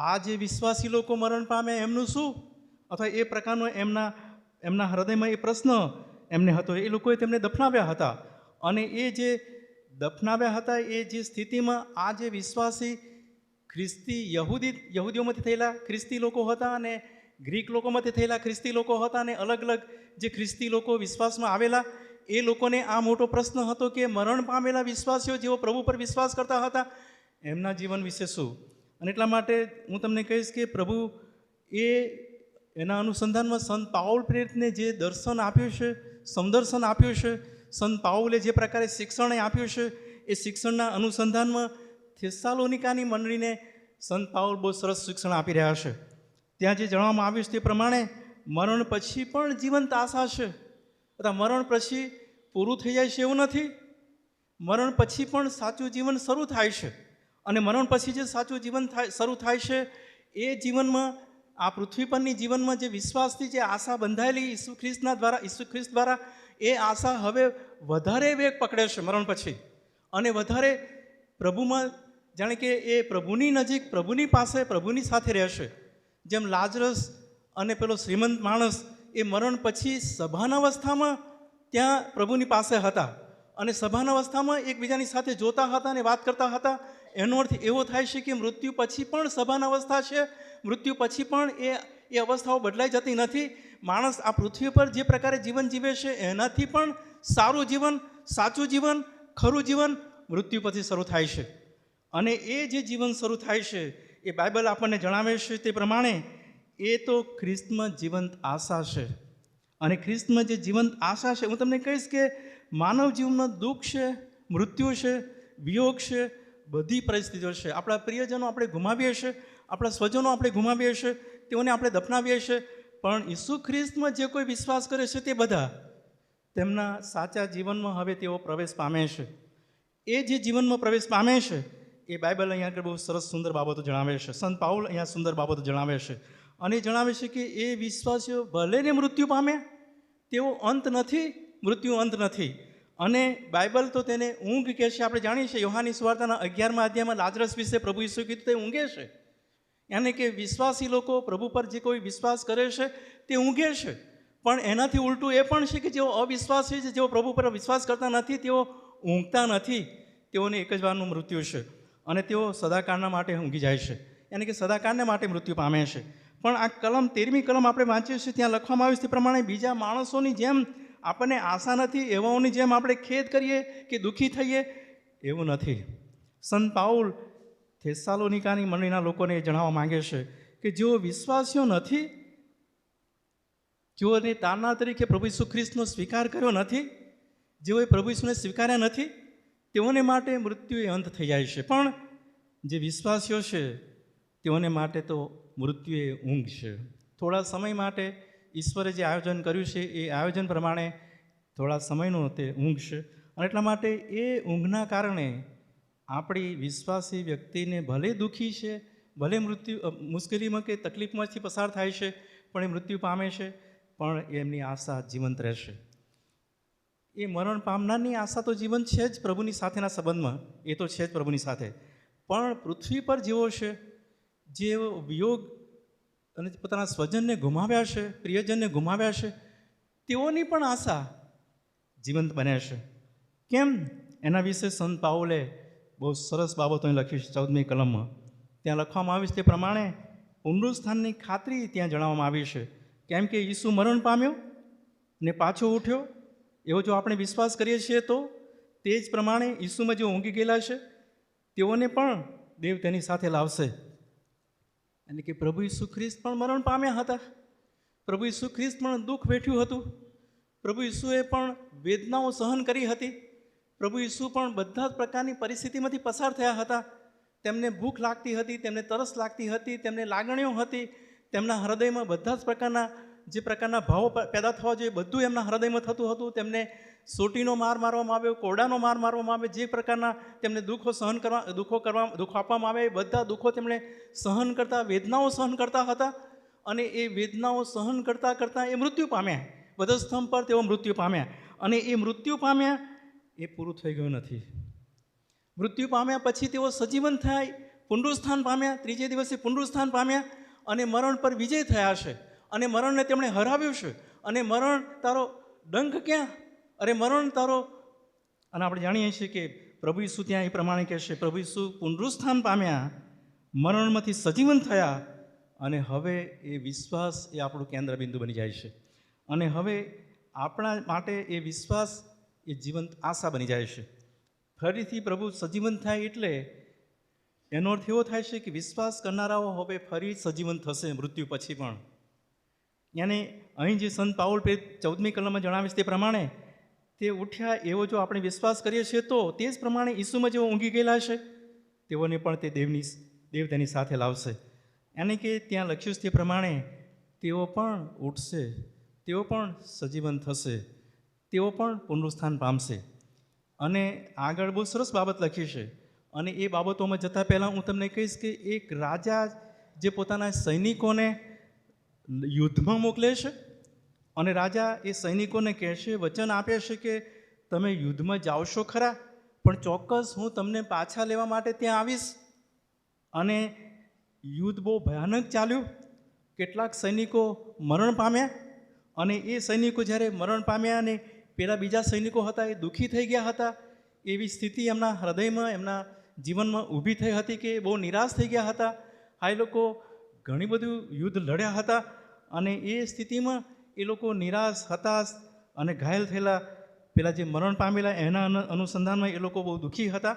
આ જે વિશ્વાસી લોકો મરણ પામે એમનું શું, અથવા એ પ્રકારનો એમના હૃદયમાં એ પ્રશ્ન એમને હતો. એ લોકોએ તેમને દફનાવ્યા હતા અને એ જે દફનાવ્યા હતા એ જે સ્થિતિમાં આ જે વિશ્વાસી ખ્રિસ્તી યહૂદીઓમાંથી થયેલા ખ્રિસ્તી લોકો હતા અને ગ્રીક લોકોમાંથી થયેલા ખ્રિસ્તી લોકો હતા અને અલગ અલગ જે ખ્રિસ્તી લોકો વિશ્વાસમાં આવેલા એ લોકોને આ મોટો પ્રશ્ન હતો કે મરણ પામેલા વિશ્વાસીઓ જેઓ પ્રભુ પર વિશ્વાસ કરતા હતા એમના જીવન વિશે શું. અને એટલા માટે હું તમને કહીશ કે પ્રભુ એના અનુસંધાનમાં સંત પાઉલ પ્રેરિતને જે દર્શન આપ્યું છે, સમદર્શન આપ્યું છે, સંત પાઉલે જે પ્રકારે શિક્ષણ આપ્યું છે એ શિક્ષણના અનુસંધાનમાં થેસાલોનિકાની મંડળીને સંત પાઉલ બહુ સરસ શિક્ષણ આપી રહ્યા છે. ત્યાં જે જણાવવામાં આવ્યું છે તે પ્રમાણે મરણ પછી પણ જીવંત આશા છે, અથવા મરણ પછી પૂરું થઈ જાય છે એવું નથી. મરણ પછી પણ સાચું જીવન શરૂ થાય છે અને મરણ પછી જે સાચું જીવન શરૂ થાય છે એ જીવનમાં આ પૃથ્વી પરની જીવનમાં જે વિશ્વાસથી જે આશા બંધાયેલી ઈસુ ખ્રિસ્ત દ્વારા એ આશા હવે વધારે વેગ પકડે છે મરણ પછી, અને વધારે પ્રભુમાં જાણે કે એ પ્રભુની નજીક, પ્રભુની પાસે, પ્રભુની સાથે રહેશે. જેમ લાજરસ અને પેલો શ્રીમંત માણસ એ મરણ પછી સભાના અવસ્થામાં ત્યાં પ્રભુની પાસે હતા, અને સભાના અવસ્થામાં એકબીજાની સાથે જોતા હતા અને વાત કરતા હતા. એનો અર્થ એવો થાય છે કે મૃત્યુ પછી પણ સભાના અવસ્થા છે, મૃત્યુ પછી પણ એ અવસ્થાઓ બદલાઈ જતી નથી. માણસ આ પૃથ્વી પર જે પ્રકારે જીવન જીવે છે એનાથી પણ સારું જીવન, સાચું જીવન, ખરું જીવન મૃત્યુ પછી શરૂ થાય છે. અને એ જે જીવન શરૂ થાય છે એ બાઇબલ આપણને જણાવે છે તે પ્રમાણે એ તો ખ્રિસ્તમાં જીવંત આશા છે. અને ખ્રિસ્તમાં જે જીવંત આશા છે, હું તમને કહીશ કે માનવ જીવનમાં દુઃખ છે, મૃત્યુ છે, વિયોગ છે, બધી પરિસ્થિતિઓ છે. આપણા પ્રિયજનો આપણે ગુમાવીએ છીએ, આપણા સ્વજનો આપણે ગુમાવીએ છીએ, તેઓને આપણે દફનાવીએ છીએ, પણ ઈસુ ખ્રિસ્તમાં જે કોઈ વિશ્વાસ કરે છે તે બધા તેમના સાચા જીવનમાં હવે તેઓ પ્રવેશ પામે છે. એ જે જીવનમાં પ્રવેશ પામે છે એ બાઇબલ અહીંયા આગળ બહુ સરસ સુંદર બાબતો જણાવે છે. સંત પાઉલ અહીંયા સુંદર બાબતો જણાવે છે, અને જણાવે છે કે એ વિશ્વાસીઓ ભલે ને મૃત્યુ પામે, તેઓ અંત નથી, મૃત્યુ અંત નથી. અને બાઇબલ તો તેને ઊંઘ કહે છે. આપણે જાણીએ છીએ યોહાની સુવાર્તાના 11મા અધ્યાયમાં લાજરસ વિશે પ્રભુ ઈસુએ કીધું તે ઊંઘે છે. યાની કે વિશ્વાસી લોકો પ્રભુ પર જે કોઈ વિશ્વાસ કરે છે તે ઊંઘે છે. પણ એનાથી ઉલટું એ પણ છે કે જેઓ અવિશ્વાસી છે, જેઓ પ્રભુ પર વિશ્વાસ કરતા નથી, તેઓ ઊંઘતા નથી. તેઓને એક જ વારનું મૃત્યુ છે, અને તેઓ સદાકાળના માટે ઊંઘી જાય છે, યાની કે સદાકાળને માટે મૃત્યુ પામે છે. પણ આ કલમ 13મી કલમ આપણે વાંચીએ છીએ, ત્યાં લખવામાં આવ્યું છે તે પ્રમાણે બીજા માણસોની જેમ આપણને આશા નથી, એવાઓની જેમ આપણે ખેદ કરીએ કે દુઃખી થઈએ એવું નથી. સંત પાઉલ થેસાલોનિકાની મંડળીના લોકોને જણાવવા માંગે છે કે જેઓ વિશ્વાસીઓ નથી, જેઓને તારનાર તરીકે પ્રભુ ઈસુ ખ્રિસ્તનો સ્વીકાર કર્યો નથી, જેઓએ પ્રભુ ઈસુને સ્વીકાર્યા નથી, તેઓને માટે મૃત્યુ એ અંત થઈ જાય છે. પણ જે વિશ્વાસીઓ છે તેઓને માટે તો મૃત્યુ એ ઊંઘ છે. થોડા સમય માટે ઈશ્વરે જે આયોજન કર્યું છે એ આયોજન પ્રમાણે થોડા સમયનું તે ઊંઘ છે. અને એટલા માટે એ ઊંઘના કારણે આપણી વિશ્વાસી વ્યક્તિને ભલે દુઃખી છે, ભલે મુશ્કેલીમાં કે તકલીફમાંથી પસાર થાય છે, પણ એ મૃત્યુ પામે છે, પણ એમની આશા જીવંત રહેશે. એ મરણ પામનારની આશા તો જીવંત છે જ પ્રભુની સાથેના સંબંધમાં, એ તો છે જ પ્રભુની સાથે. પણ પૃથ્વી પર જેવો છે, જેઓ વિયોગ અને પોતાના સ્વજનને ગુમાવ્યા છે, પ્રિયજનને ગુમાવ્યા છે, તેઓની પણ આશા જીવંત બને છે. કેમ? એના વિશે સંત પાઉલે બહુ સરસ બાબતો લખી છે 14મી કલમમાં. ત્યાં લખવામાં આવ્યું છે તે પ્રમાણે પુનરુત્થાનની ખાતરી ત્યાં જણાવવામાં આવી છે. કેમ કે ઈસુ મરણ પામ્યો ને પાછો ઉઠ્યો, એવો જો આપણે વિશ્વાસ કરીએ છીએ તો તે જ પ્રમાણે ઈસુમાં જે ઊંઘી ગયેલા છે તેઓને પણ દેવ તેની સાથે લાવશે. એટલે કે પ્રભુ ઈસુ ખ્રિસ્ત પણ મરણ પામ્યા હતા, પ્રભુ ઈસુ ખ્રિસ્ત પણ દુઃખ વેઠ્યું હતું, પ્રભુ ઈસુએ પણ વેદનાઓ સહન કરી હતી, પ્રભુ ઈસુ પણ બધા જ પ્રકારની પરિસ્થિતિમાંથી પસાર થયા હતા. તેમને ભૂખ લાગતી હતી, તેમને તરસ લાગતી હતી, તેમને લાગણીઓ હતી, તેમના હૃદયમાં બધા જ પ્રકારના ભાવો પેદા થવા જોઈએ બધું એમના હૃદયમાં થતું હતું. તેમને સોટીનો માર મારવામાં આવ્યો, કોરડાનો માર મારવામાં આવે, જે પ્રકારના તેમને દુઃખો આપવામાં આવે, બધા દુઃખો તેમણે સહન કરતા, વેદનાઓ સહન કરતા હતા. અને એ વેદનાઓ સહન કરતાં એ મૃત્યુ પામ્યા. વધસ્તંભ પર તેઓ મૃત્યુ પામ્યા. અને એ મૃત્યુ પામ્યા એ પૂરું થઈ ગયું નથી. મૃત્યુ પામ્યા પછી તેઓ સજીવન થાય, પુનરુત્થાન પામ્યા, ત્રીજે દિવસે પુનરુત્થાન પામ્યા, અને મરણ પર વિજય થયા છે, અને મરણને તેમણે હરાવ્યું છે. અને મરણ તારો ડંખ ક્યાં? અરે મરણ તારો. અને આપણે જાણીએ છીએ કે પ્રભુ ઈસુ ત્યાં એ પ્રમાણે કહેશે, પ્રભુ ઈસુ પુનરુત્થાન પામ્યા, મરણમાંથી સજીવન થયા, અને હવે એ વિશ્વાસ એ આપણું કેન્દ્ર બિંદુ બની જાય છે. અને હવે આપણા માટે એ વિશ્વાસ એ જીવંત આશા બની જાય છે. ફરીથી પ્રભુ સજીવન થાય એટલે એનો અર્થ એવો થાય છે કે વિશ્વાસ કરનારાઓ હવે ફરી સજીવન થશે મૃત્યુ પછી પણ. યાની અહીં જે સંત પાઉલ 14મી કલમમાં જણાવે છે તે પ્રમાણે તે ઉઠ્યા એવો જો આપણે વિશ્વાસ કરીએ છીએ તો તે જ પ્રમાણે ઈસુમાં જેઓ ઊંઘી ગયેલા છે તેઓને પણ તે દેવ તેની સાથે લાવશે. યાની કે ત્યાં લખ્યું છે તે પ્રમાણે તેઓ પણ ઉઠશે, તેઓ પણ સજીવન થશે, તેઓ પણ પુનરુત્થાન પામશે. અને આગળ બહુ સરસ બાબત લખી છે, અને એ બાબતોમાં જતાં પહેલાં હું તમને કહીશ કે એક રાજા જે પોતાના સૈનિકોને યુદ્ધમાં મોકલે છે અને રાજા એ સૈનિકોને કહેશે, વચન આપે છે કે તમે યુદ્ધમાં જાવશો ખરા, પણ ચોક્કસ હું તમને પાછા લેવા માટે ત્યાં આવીશ. અને યુદ્ધ બહુ ભયાનક ચાલ્યું. કેટલાક સૈનિકો મરણ પામ્યા અને એ સૈનિકો જ્યારે મરણ પામ્યા અને પેલા બીજા સૈનિકો હતા એ દુઃખી થઈ ગયા હતા. એવી સ્થિતિ એમના હૃદયમાં, એમના જીવનમાં ઊભી થઈ હતી કે બહુ નિરાશ થઈ ગયા હતા. આ એ લોકો ઘણી બધું યુદ્ધ લડ્યા હતા અને એ સ્થિતિમાં એ લોકો નિરાશ, હતાશ અને ઘાયલ થયેલા પેલા જે મરણ પામેલા એના અનુસંધાનમાં એ લોકો બહુ દુઃખી હતા.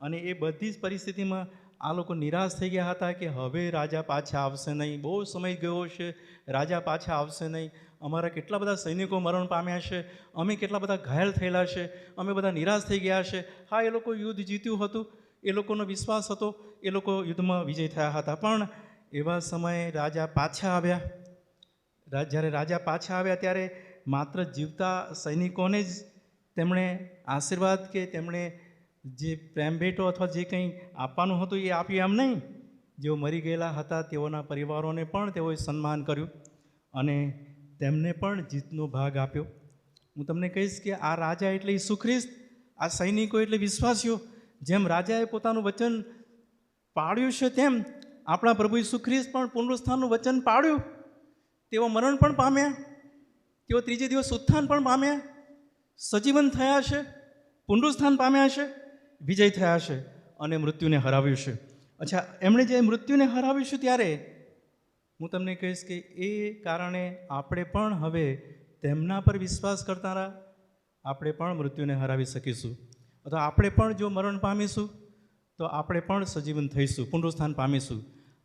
અને એ બધી જ પરિસ્થિતિમાં આ લોકો નિરાશ થઈ ગયા હતા કે હવે રાજા પાછા આવશે નહીં, બહુ સમય ગયો છે, રાજા પાછા આવશે નહીં, અમારા કેટલા બધા સૈનિકો મરણ પામ્યા છે, અમે કેટલા બધા ઘાયલ થયેલા છે, અમે બધા નિરાશ થઈ ગયા છે. હા, એ લોકો યુદ્ધ જીત્યું હતું, એ લોકોનો વિશ્વાસ હતો, એ લોકો યુદ્ધમાં વિજય થયા હતા. પણ એવા સમયે રાજા પાછા આવ્યા. જ્યારે રાજા પાછા આવ્યા ત્યારે માત્ર જીવતા સૈનિકોને જ તેમણે આશીર્વાદ કે તેમણે જે પ્રેમ ભેટો અથવા જે કંઈ આપવાનું હતું એ આપ્યું એમ નહીં. જેઓ મરી ગયેલા હતા તેઓના પરિવારોને પણ તેઓએ સન્માન કર્યું અને તેમને પણ જીતનો ભાગ આપ્યો. હું તમને કહીશ કે આ રાજા એટલે ઈસુ ખ્રિસ્ત, આ સૈનિકો એટલે વિશ્વાસીઓ. જેમ રાજાએ પોતાનું વચન પાળ્યું છે તેમ આપણા પ્રભુ ઈસુ ખ્રિસ્ત પણ પુનરુત્થાનનું વચન પાળ્યું. તેઓ મરણ પણ પામ્યા, તેઓ ત્રીજે દિવસ ઉત્થાન પણ પામ્યા, સજીવન થયા છે, પુનરુત્થાન પામ્યા છે, વિજય થયા છે અને મૃત્યુને હરાવ્યું છે. અચ્છા, એમણે જે મૃત્યુને હરાવ્યું છે ત્યારે હું તમને કહીશ કે એ કારણે આપણે પણ હવે તેમના પર વિશ્વાસ કરનારા આપણે પણ મૃત્યુને હરાવી શકીશું. અથવા આપણે પણ જો મરણ પામીશું તો આપણે પણ સજીવન થઈશું, પુનરુત્થાન પામીશું.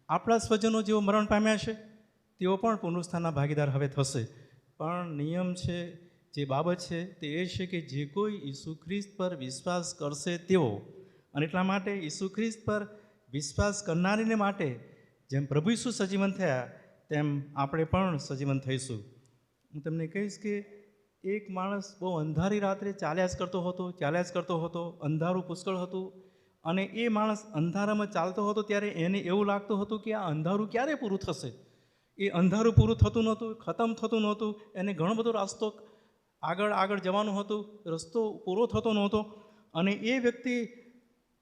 આપણા સ્વજનો જેઓ મરણ પામ્યા છે તેઓ પણ પુનરુત્થાનના ભાગીદાર હવે થશે. પણ નિયમ છે, જે બાબત છે તે એ છે કે જે કોઈ ઈસુ ખ્રિસ્ત પર વિશ્વાસ કરશે તેઓ, અને એટલા માટે ઈસુ ખ્રિસ્ત પર વિશ્વાસ કરનારીને માટે જેમ પ્રભુ ઈસુ સજીવન થયા તેમ આપણે પણ સજીવન થઈશું. હું તમને કહીશ કે એક માણસ બહુ અંધારી રાત્રે ચાલ્યા જ કરતો હતો, અંધારું પુષ્કળ હતું અને એ માણસ અંધારામાં ચાલતો હતો ત્યારે એને એવું લાગતું હતું કે આ અંધારું ક્યારે પૂરું થશે. એ અંધારું પૂરું થતું નહોતું, ખતમ થતું નહોતું. એને ઘણો બધો રસ્તો આગળ જવાનું હતું, રસ્તો પૂરો થતો નહોતો અને એ વ્યક્તિ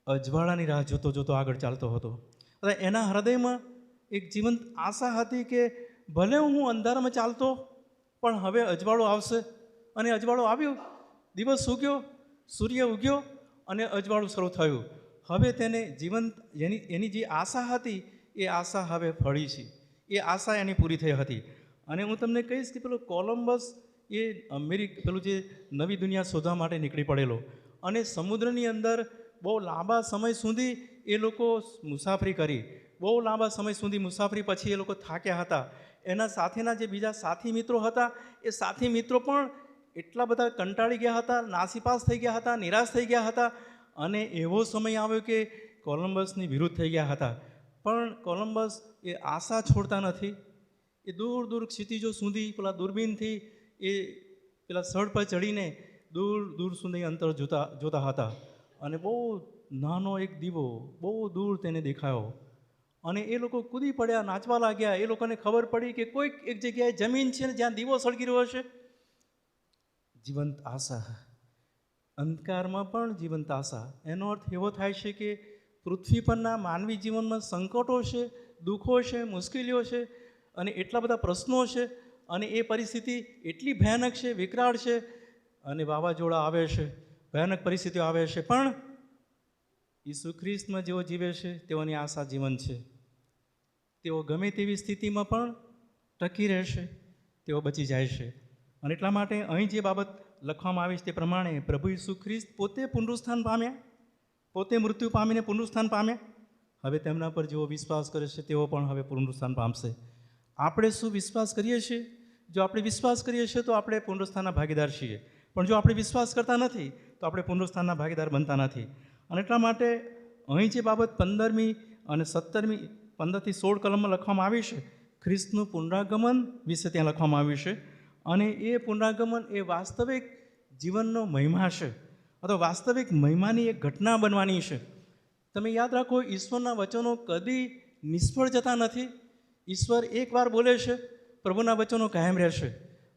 અજવાળાની રાહ જોતો આગળ ચાલતો હતો. એટલે એના હૃદયમાં એક જીવંત આશા હતી કે ભલે હું અંધારામાં ચાલતો પણ હવે અજવાળો આવશે. અને અજવાળો આવ્યો, દિવસ ઉગ્યો, સૂર્ય ઉગ્યો અને અજવાળું શરૂ થયું. હવે તેને જીવંત એની જે આશા હતી એ આશા હવે ફળી છે, એ આશા એની પૂરી થઈ હતી. અને હું તમને કહીશ કે પેલો કોલંબસ એ પેલું જે નવી દુનિયા શોધવા માટે નીકળી પડેલો અને સમુદ્રની અંદર બહુ લાંબા સમય સુધી એ લોકો મુસાફરી કરી. બહુ લાંબા સમય સુધી મુસાફરી પછી એ લોકો થાક્યા હતા. એના સાથેના જે બીજા સાથી મિત્રો હતા એ સાથી મિત્રો પણ એટલા બધા કંટાળી ગયા હતા, નાસીપાસ થઈ ગયા હતા, નિરાશ થઈ ગયા હતા અને એવો સમય આવ્યો કે કોલંબસની વિરુદ્ધ થઈ ગયા હતા. પણ કોલંબસ એ આશા છોડતા નથી. એ દૂર દૂર ક્ષિતિજો સુધી પેલા દૂરબીનથી એ પેલા સ્થળ પર ચડીને દૂર સુધી અંતર જોતા હતા અને બહુ નાનો એક દીવો બહુ દૂર તેને દેખાયો અને એ લોકો કૂદી પડ્યા, નાચવા લાગ્યા. એ લોકોને ખબર પડી કે કોઈક એક જગ્યાએ જમીન છે જ્યાં દીવો સળગી રહ્યો છે. જીવંત આશા, અંધકારમાં પણ જીવંત આશા. એનો અર્થ એવો થાય છે કે પૃથ્વી પરના માનવી જીવનમાં સંકટો છે, દુઃખો છે, મુશ્કેલીઓ છે અને એટલા બધા પ્રશ્નો છે અને એ પરિસ્થિતિ એટલી ભયાનક છે, વિકરાળ છે અને વાવાઝોડા આવે છે, ભયાનક પરિસ્થિતિઓ આવે છે. પણ ઈસુ ખ્રિસ્તમાં જેઓ જીવે છે તેઓની આશા જીવન છે. તેઓ ગમે તેવી સ્થિતિમાં પણ ટકી રહેશે, તેઓ બચી જાય છે. અને એટલા માટે અહીં જે બાબત લખવામાં આવી છે તે પ્રમાણે પ્રભુ ઈસુ ખ્રિસ્ત પોતે પુનરુત્થાન પામ્યા, પોતે મૃત્યુ પામીને પુનરુત્થાન પામ્યા. હવે તેમના પર જેઓ વિશ્વાસ કરે છે તેઓ પણ હવે પુનરુત્થાન પામશે. આપણે શું વિશ્વાસ કરીએ છીએ? જો આપણે વિશ્વાસ કરીએ છીએ તો આપણે પુનરુત્થાનના ભાગીદાર છીએ, પણ જો આપણે વિશ્વાસ કરતા નથી તો આપણે પુનરુત્થાનના ભાગીદાર બનતા નથી. અને એટલા માટે અહીં જે બાબત 15મી અને 17મી 15થી 16 કલમમાં લખવામાં આવી છે, ખ્રિસ્તનું પુનરાગમન વિશે ત્યાં લખવામાં આવ્યું છે. અને એ પુનરાગમન એ વાસ્તવિક જીવનનો મહિમા છે અથવા વાસ્તવિક મહિમાની એક ઘટના બનવાની છે. તમે યાદ રાખો, ઈશ્વરના વચનો કદી નિષ્ફળ જતા નથી. ઈશ્વર એકવાર બોલે છે, પ્રભુના વચનો કાયમ રહેશે.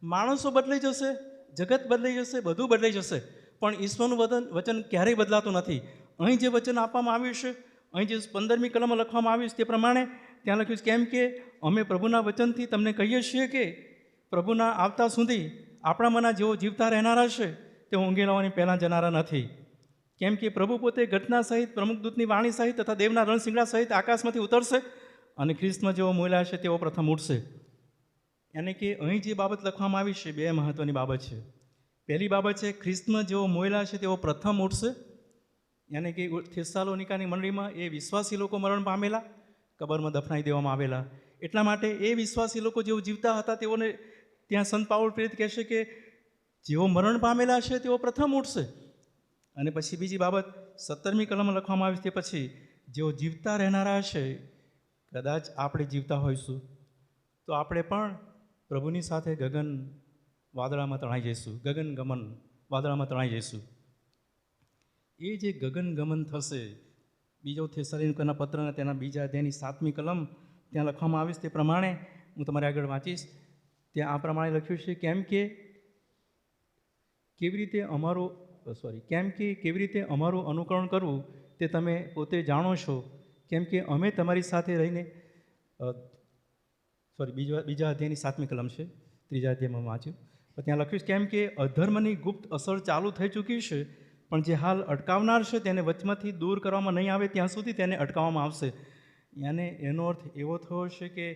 માણસો બદલાઈ જશે, જગત બદલાઈ જશે, બધું બદલાઈ જશે, પણ ઈશ્વરનું વચન ક્યારેય બદલાતું નથી. અહીં જે વચન આપવામાં આવ્યું છે, અહીં જે 15મી કલમમાં લખવામાં આવ્યું છે તે પ્રમાણે ત્યાં લખ્યું છે, કેમ કે અમે પ્રભુના વચનથી તમને કહીએ છીએ કે પ્રભુના આવતા સુધી આપણામાંના જેઓ જીવતા રહેનારા છે તેઓ ઊંઘી લાવવાની પહેલાં જનારા નથી. કેમ કે પ્રભુ પોતે ઘટના સહિત, પ્રમુખદૂતની વાણી સહિત તથા દેવના રણશિંગડા સહિત આકાશમાંથી ઉતરશે અને ખ્રિસ્તમાં જેઓ મોયલા છે તેઓ પ્રથમ ઉઠશે. યાની કે અહીં જે બાબત લખવામાં આવી છે, બે મહત્ત્વની બાબત છે. પહેલી બાબત છે, ખ્રિસ્તમાં જેઓ મોયલા છે તેઓ પ્રથમ ઉઠશે. યાની કે થેસ્સાલોનિકાની મંડળીમાં એ વિશ્વાસી લોકો મરણ પામેલા, કબરમાં દફનાઈ દેવામાં આવેલા. એટલા માટે એ વિશ્વાસી લોકો જેઓ જીવતા હતા તેઓને ત્યાં સંત પાઉલ પ્રેરિત કહેશે કે જેઓ મરણ પામેલા છે તેઓ પ્રથમ ઉઠશે. અને પછી બીજી બાબત 17મી કલમમાં લખવામાં આવી તે પછી જેઓ જીવતા રહેનારા છે, કદાચ આપણે જીવતા હોઈશું તો આપણે પણ પ્રભુની સાથે ગગન વાદળામાં તણાઈ જઈશું. ગગન ગમન વાદળામાં તણાઈ જઈશું. એ જે ગગન ગમન થશે, બીજો થેસ્સાલોનિકના પત્રના તેના બીજા અધ્યાયની 7મી કલમ ત્યાં લખવામાં આવી તે પ્રમાણે હું તમારે આગળ વાંચીશ. ત્યાં આ પ્રમાણે લખ્યું છે, કેમ કે કેવી રીતે અમારું અનુકરણ કરવું તે તમે પોતે જાણો છો. કેમ કે અમે તમારી સાથે રહીને બીજા અધ્યાયની 7મી કલમ છે, ત્રીજા અધ્યાયમાં વાંચ્યું. ત્યાં લખ્યું છે, કેમ કે અધર્મની ગુપ્ત અસર ચાલુ થઈ ચૂકી છે, પણ જે હાલ અટકાવનાર છે તેને વચમાંથી દૂર કરવામાં નહીં આવે ત્યાં સુધી તેને અટકાવવામાં આવશે. યાને એનો અર્થ એવો થયો છે કે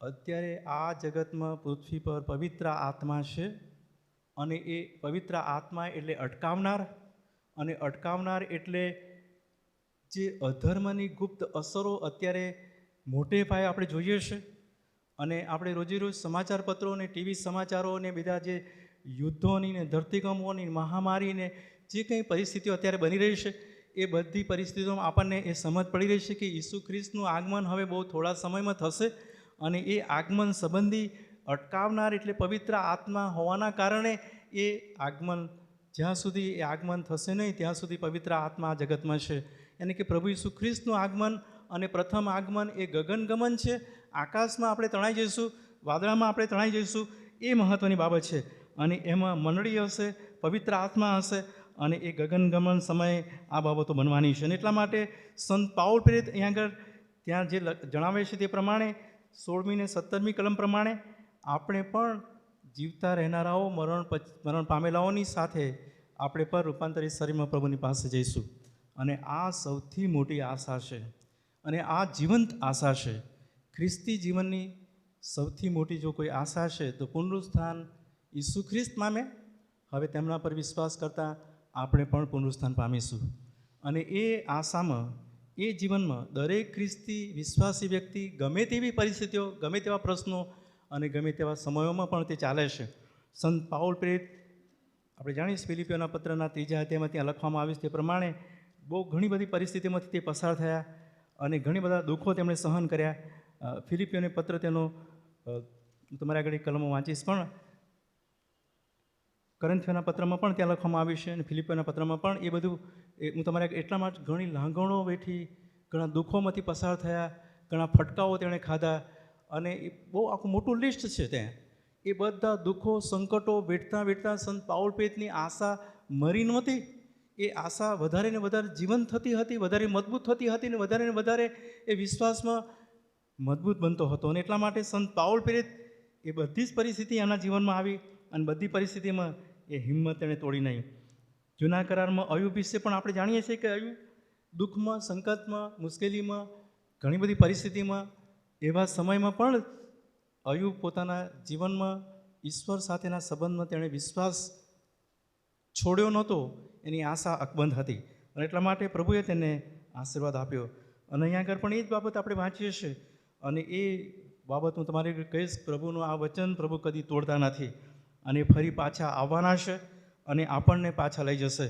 અત્યારે આ જગતમાં પૃથ્વી પર પવિત્ર આત્મા છે અને એ પવિત્ર આત્મા એટલે અટકાવનાર, અને અટકાવનાર એટલે જે અધર્મની ગુપ્ત અસરો અત્યારે મોટે પાયે આપણે જોઈએ છે. અને આપણે રોજે રોજ સમાચાર પત્રો ને ટીવી સમાચારો ને બધા જે યુદ્ધોની ને ધરતીકંપોની મહામારીને જે કંઈ પરિસ્થિતિઓ અત્યારે બની રહી છે, એ બધી પરિસ્થિતિઓમાં આપણને એ સમજ પડી રહી છે કે ઈસુ ખ્રિસ્તનું આગમન હવે બહુ થોડા સમયમાં થશે. અને એ આગમન સંબંધી અટકાવનાર એટલે પવિત્ર આત્મા હોવાના કારણે એ આગમન જ્યાં સુધી એ આગમન થશે નહીં ત્યાં સુધી પવિત્ર આત્મા જગતમાં છે. એટલે કે પ્રભુ ઈસુ ખ્રિસ્તનું આગમન અને પ્રથમ આગમન એ ગગનગમન છે. આકાશમાં આપણે તણાઈ જઈશું, વાદળામાં આપણે તણાઈ જઈશું, એ મહત્ત્વની બાબત છે. અને એમાં મંડળી હશે, પવિત્ર આત્મા હશે, અને એ ગગનગમન સમયે આ બાબતો બનવાની છે. અને એટલા માટે સંત પાઉલ પ્રેરિત અહીંયા આગળ ત્યાં જે જણાવે છે તે પ્રમાણે 16મી ને 17મી કલમ પ્રમાણે આપણે પણ જીવતા રહેનારાઓ મરણ પામેલાઓની સાથે આપણે પણ રૂપાંતરિત શરીરમાં પ્રભુની પાસે જઈશું. અને આ સૌથી મોટી આશા છે, અને આ જીવંત આશા છે. ખ્રિસ્તી જીવનની સૌથી મોટી જો કોઈ આશા છે તો પુનરુત્થાન ઈસુ ખ્રિસ્ત પામે. હવે તેમના પર વિશ્વાસ કરતાં આપણે પણ પુનરુત્થાન પામીશું. અને એ આશામાં, એ જીવનમાં દરેક ખ્રિસ્તી વિશ્વાસી વ્યક્તિ ગમે તેવી પરિસ્થિતિઓ, ગમે તેવા પ્રશ્નો અને ગમે તેવા સમયોમાં પણ તે ચાલે છે. સંત પાઉલ પ્રેરિત આપણે જાણીએ છીએ ફિલિપીઓના પત્રના 3જા અધ્યાયમાં ત્યાં લખવામાં આવ્યું છે તે પ્રમાણે બહુ ઘણી બધી પરિસ્થિતિમાંથી તે પસાર થયા અને ઘણી બધા દુઃખો તેમણે સહન કર્યા. ફિલિપીઓને પત્ર તેનો તમારે આગળ એક કલમો વાંચીશ, પણ કરંથીઓના પત્રમાં પણ ત્યાં લખવામાં આવ્યું છે અને ફિલિપીઓના પત્રમાં પણ એ બધું હું તમારે એટલા માટે ઘણી લાંગણો વેઠી, ઘણા દુઃખોમાંથી પસાર થયા, ઘણા ફટકાઓ તેણે ખાધા, અને એ બહુ આખું મોટું લિસ્ટ છે ત્યાં. એ બધા દુઃખો, સંકટો વેઠતા વેઠતા સંત પાઉલ પ્રેરિતની આશા મરી નહોતી. એ આશા વધારે ને વધારે જીવંત થતી હતી, વધારે મજબૂત થતી હતી, ને વધારે એ વિશ્વાસમાં મજબૂત બનતો હતો. અને એટલા માટે સંત પાઉલ પ્રેરિત એ બધી જ પરિસ્થિતિ એના જીવનમાં આવી અને બધી પરિસ્થિતિમાં એ હિંમત એણે તોડી નહીં. જૂના કરારમાં અયુબ વિશે પણ આપણે જાણીએ છીએ કે અયુબ દુઃખમાં, સંકટમાં, મુશ્કેલીમાં, ઘણી બધી પરિસ્થિતિમાં, એવા સમયમાં પણ અયુબ પોતાના જીવનમાં ઈશ્વર સાથેના સંબંધમાં તેણે વિશ્વાસ છોડ્યો નહોતો. એની આશા અકબંધ હતી અને એટલા માટે પ્રભુએ તેને આશીર્વાદ આપ્યો. અને અહીંયા આગળ પણ એ જ બાબત આપણે વાંચીએ છીએ અને એ બાબત હું તમારી કહીશ, પ્રભુનું આ વચન પ્રભુ કદી તોડતા નથી અને ફરી પાછા આવવાના છે અને આપણને પાછા લઈ જશે.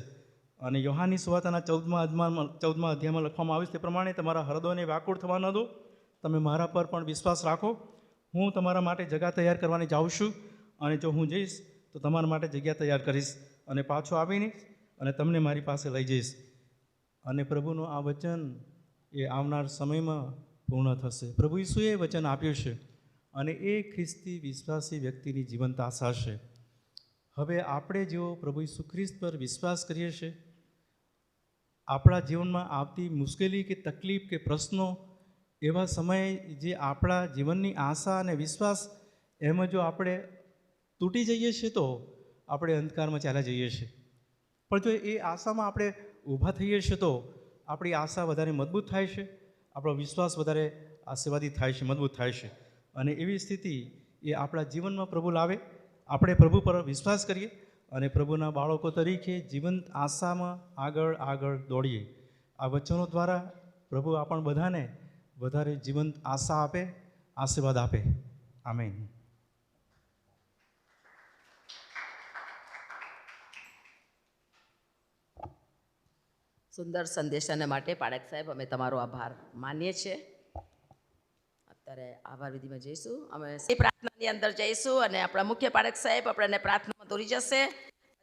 અને યોહાનની સુવાર્તાના 14મા અધ્યાયમાં લખવામાં આવ્યું છે તે પ્રમાણે તમારા હૃદયને વ્યાકુળ થવા ન દો, તમે મારા પર પણ વિશ્વાસ રાખો. હું તમારા માટે જગ્યા તૈયાર કરવાની જાઉં છું, અને જો હું જઈશ તો તમારા માટે જગ્યા તૈયાર કરીશ અને પાછો આવીને અને તમને મારી પાસે લઈ જઈશ. અને પ્રભુનું આ વચન એ આવનાર સમયમાં પૂર્ણ થશે. પ્રભુ ઈસુએ વચન આપ્યું છે અને એ ખ્રિસ્તી વિશ્વાસી વ્યક્તિની જીવંત આશા છે. હવે આપણે જેઓ પ્રભુ ઈસુ ખ્રિસ્ત પર વિશ્વાસ કરીએ છીએ, આપણા જીવનમાં આવતી મુશ્કેલી કે તકલીફ કે પ્રશ્નો, એવા સમયે જે આપણા જીવનની આશા અને વિશ્વાસ એમાં જો આપણે તૂટી જઈએ છીએ તો આપણે અંધકારમાં ચાલ્યા જઈએ છીએ. પણ જો એ આશામાં આપણે ઊભા થઈએ છીએ તો આપણી આશા વધારે મજબૂત થાય છે, આપણો વિશ્વાસ વધારે આશીર્વાદિત થાય છે, મજબૂત થાય છે. અને એવી સ્થિતિ એ આપણા જીવનમાં પ્રભુ લાવે. આપણે પ્રભુ પર વિશ્વાસ કરીએ અને પ્રભુના બાળકો તરીકે જીવંત આશામાં આગળ દોડીએ. આ વચનો દ્વારા પ્રભુ આપણ બધાને વધારે જીવંત આશા આપે, આશીર્વાદ આપે. આમેન. સુંદર સંદેશાને માટે પાળક સાહેબ અમે તમારો આભાર માનીએ છીએ. અત્યારે આભાર વિધિમાં જઈશું. અમે એ પ્રાર્થનાની અંદર જઈશું અને આપણા મુખ્ય પાળક સાહેબ આપણને પ્રાર્થનામાં દોરી જશે.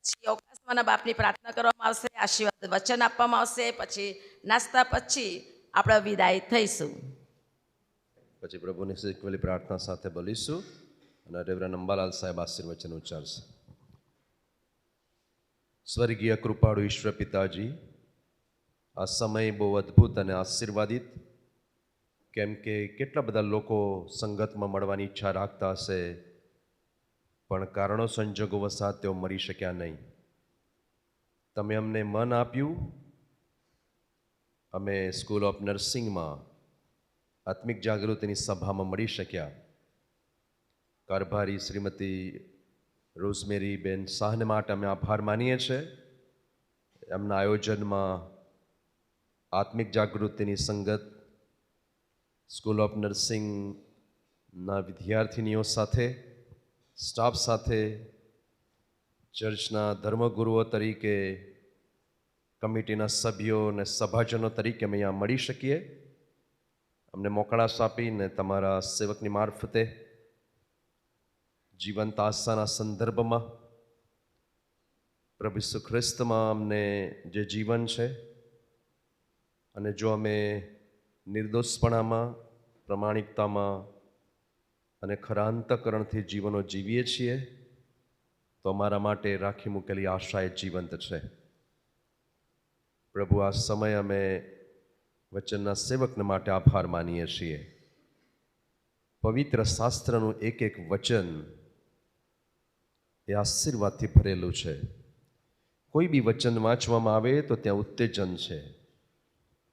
પછી અવકાશમાંના બાપની પ્રાર્થના કરવામાં આવશે, આશીર્વાદ વચન આપવામાં આવશે, પછી નાસ્તા પછી આપણે વિદાય થઈશું. પછી પ્રભુની શીખવેલી પ્રાર્થના સાથે બોલીશું અને રેવરેન્ડ અંબાલાલ સાહેબ આશીર્વચન ઉચ્ચારશે. સ્વર્ગીય કૃપાળુ ઈશ્વર પિતાજી, આ સમય બહુ અદ્ભુત અને આશીર્વાદિત, કેમ કે કેટલા બધા લોકો સંગતમાં મળવાની ઈચ્છા રાખતા હશે, પણ કારણો સંજોગો વસાત તેઓ મળી શક્યા નહીં. તમે અમને મન આપ્યું, અમે સ્કૂલ ઓફ નર્સિંગમાં આત્મિક જાગૃતિની સભામાં મળી શક્યા. કારભારી શ્રીમતી રોઝમેરી બેન શાહને માટે અમે આભાર માનીએ છીએ. એમના આયોજનમાં આત્મિક જાગૃતિની સંગત સ્કૂલ ઓફ નર્સિંગના વિદ્યાર્થીનીઓ સાથે, સ્ટાફ સાથે, ચર્ચના ધર્મગુરુઓ તરીકે, કમિટીના સભ્યો અને સભાજનો તરીકે અમે અહીંયા મળી શકીએ. અમને મોકળાશ આપીને તમારા સેવકની મારફતે જીવંત આશાના સંદર્ભમાં પ્રભુ ઈસુ ખ્રિસ્તમાં અમને જે જીવન છે, અને જો અમે નિર્દોષપણામાં, પ્રમાણિકતામાં અને ખરા અંતઃકરણથી જીવનો જીવીએ છીએ તો અમારા માટે રાખી મૂકેલી આશા એ જીવંત છે. પ્રભુ, આ સમય અમે વચનના સેવકને માટે આભાર માનીએ છીએ. પવિત્ર શાસ્ત્રનું એક એક વચન એ આશીર્વાદથી ભરેલું છે. કોઈ બી વચન વાંચવામાં આવે તો ત્યાં ઉત્તેજન છે,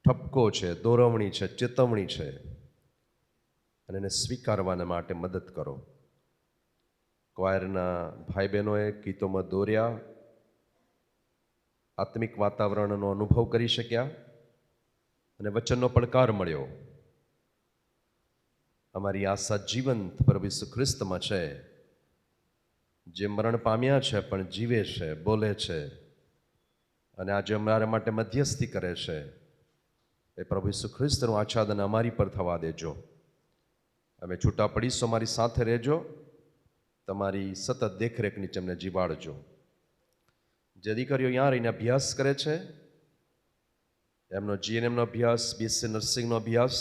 ઠપકો છે, દોરવણી છે, ચેતવણી છે, અને એને સ્વીકારવાના માટે મદદ કરો. ક્વાયરના ભાઈ બહેનોએ ગીતોમાં દોર્યા, આત્મિક વાતાવરણનો અનુભવ કરી શક્યા અને વચનનો પડકાર મળ્યો. અમારી આશા જીવંત પ્રભુ ઈસુ ખ્રિસ્તમાં છે, જે મરણ પામ્યા છે પણ જીવે છે, બોલે છે અને આજે અમારા માટે મધ્યસ્થી કરે છે. એ પ્રભુ ઈસુ ખ્રિસ્તનું આચ્છાદન અમારી પર થવા દેજો. અમે છૂટા પડીશું, અમારી સાથે રહેજો, તમારી સતત દેખરેખ નીચે અમને જીવાડજો. જે દીકરીઓ અહીંયા રહીને અભ્યાસ કરે છે, એમનો જીએનએમનો અભ્યાસ, બીએસસી નર્સિંગનો અભ્યાસ,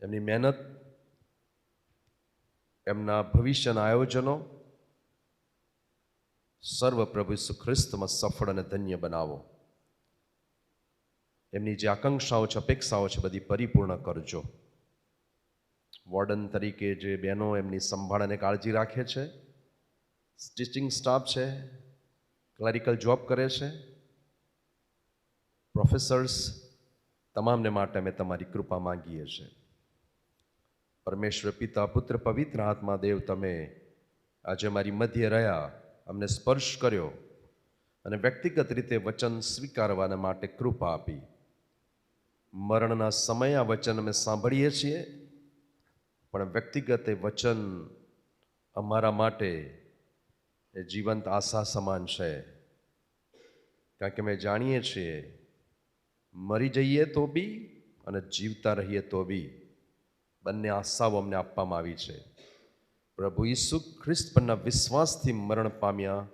એમની મહેનત, એમના ભવિષ્યના આયોજનો સર્વ પ્રભુ ઈસુ ખ્રિસ્તમાં સફળ અને ધન્ય બનાવો. એમની જે આકાંક્ષાઓ છે, અપેક્ષાઓ છે, બધી પરિપૂર્ણ કરજો. વોર્ડન તરીકે જે બહેનો એમની સંભાળ અને કાળજી રાખે છે, ટીચિંગ સ્ટાફ છે, ક્લરિકલ જોબ કરે છે, પ્રોફેસર્સ, તમામને માટે અમે તમારી કૃપા માંગીએ છીએ. પરમેશ્વર પિતા, પુત્ર, પવિત્ર આત્મા દેવ, તમે આજે અમારી મધ્ય રહ્યા, અમને સ્પર્શ કર્યો અને વ્યક્તિગત રીતે વચન સ્વીકારવાના માટે કૃપા આપી. મરણના સમયે આ વચન અમે સાંભળીએ છીએ, પણ વ્યક્તિગત એ વચન અમારા માટે એ જીવંત આશા સમાન છે. કારણ કે અમે જાણીએ છીએ, મરી જઈએ તો બી અને જીવતા રહીએ તો બી બંને આશાઓ અમને આપવામાં આવી છે. પ્રભુ ઈસુ ખ્રિસ્ત પરના વિશ્વાસથી મરણ પામ્યા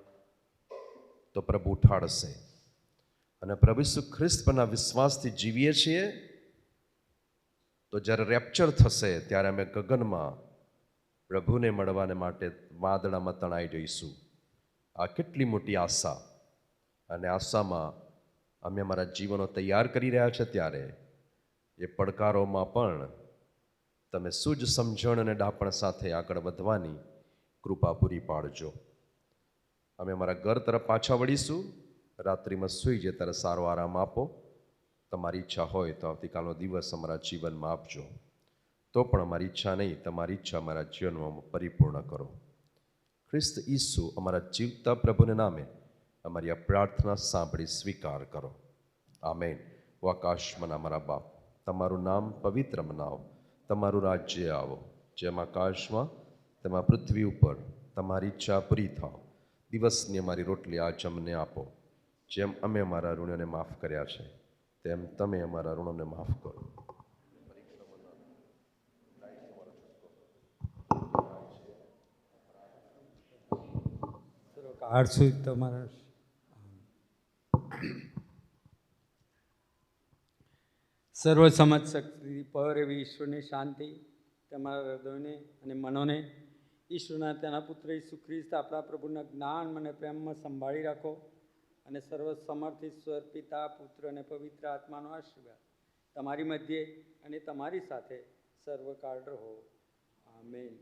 તો પ્રભુ ઉઠાડશે અને પ્રભુ ઈસુ ખ્રિસ્ત પરના વિશ્વાસથી જીવીએ છીએ, તો જ્યારે રેપ્ચર થશે ત્યારે અમે ગગનમાં પ્રભુને મળવાને માટે વાદળામાં તણાઈ જઈશું. આ કેટલી મોટી આશા, અને આશામાં અમે અમારા જીવનો તૈયાર કરી રહ્યા છે. ત્યારે એ પડકારોમાં પણ તમે સૂઝ સમજણ અને ડાપણ સાથે આગળ વધવાની કૃપા પૂરી પાડજો. અમે અમારા ઘર તરફ પાછા વળીશું. રાત્રિમાં સૂઈ જાય ત્યારે સારો આરામ આપો. તમારી ઈચ્છા હોય તો આવતીકાલનો દિવસ અમારા જીવનમાં આપજો. તો પણ અમારી ઈચ્છા નહીં, તમારી ઈચ્છા અમારા જીવનમાં પરિપૂર્ણ કરો. ખ્રિસ્ત ઈસુ અમારા જીવતા પ્રભુને નામે અમારી આ પ્રાર્થના સાંભળી સ્વીકાર કરો. આમેન. ઓ આકાશમાં અમારા બાપ, તમારું નામ પવિત્ર મનાવો, તમારું રાજ્ય આવો. જેમ આકાશમાં તેમાં પૃથ્વી ઉપર તમારી ઈચ્છા પૂરી થાવ. દિવસની અમારી રોટલી આજ અમને આપો. જેમ અમે અમારા ઋણોને માફ કર્યા છે, તેમ તમે અમારા ઋણોને માફ કરો. આળસુ તમારા સર્વસમજ શક્તિ પર એવી ઈશ્વરની શાંતિ તમારા હૃદયને અને મનોને ઈશ્વરના તેના પુત્ર ઈસુ ખ્રિસ્ત આપણા પ્રભુના જ્ઞાન અને પ્રેમમાં સંભાળી રાખો. અને સર્વ સમર્થ ઈશ્વર પિતા, પુત્ર અને પવિત્ર આત્માનો આશીર્વાદ તમારી મધ્યે અને તમારી સાથે સર્વકાળ રહો. આમેન.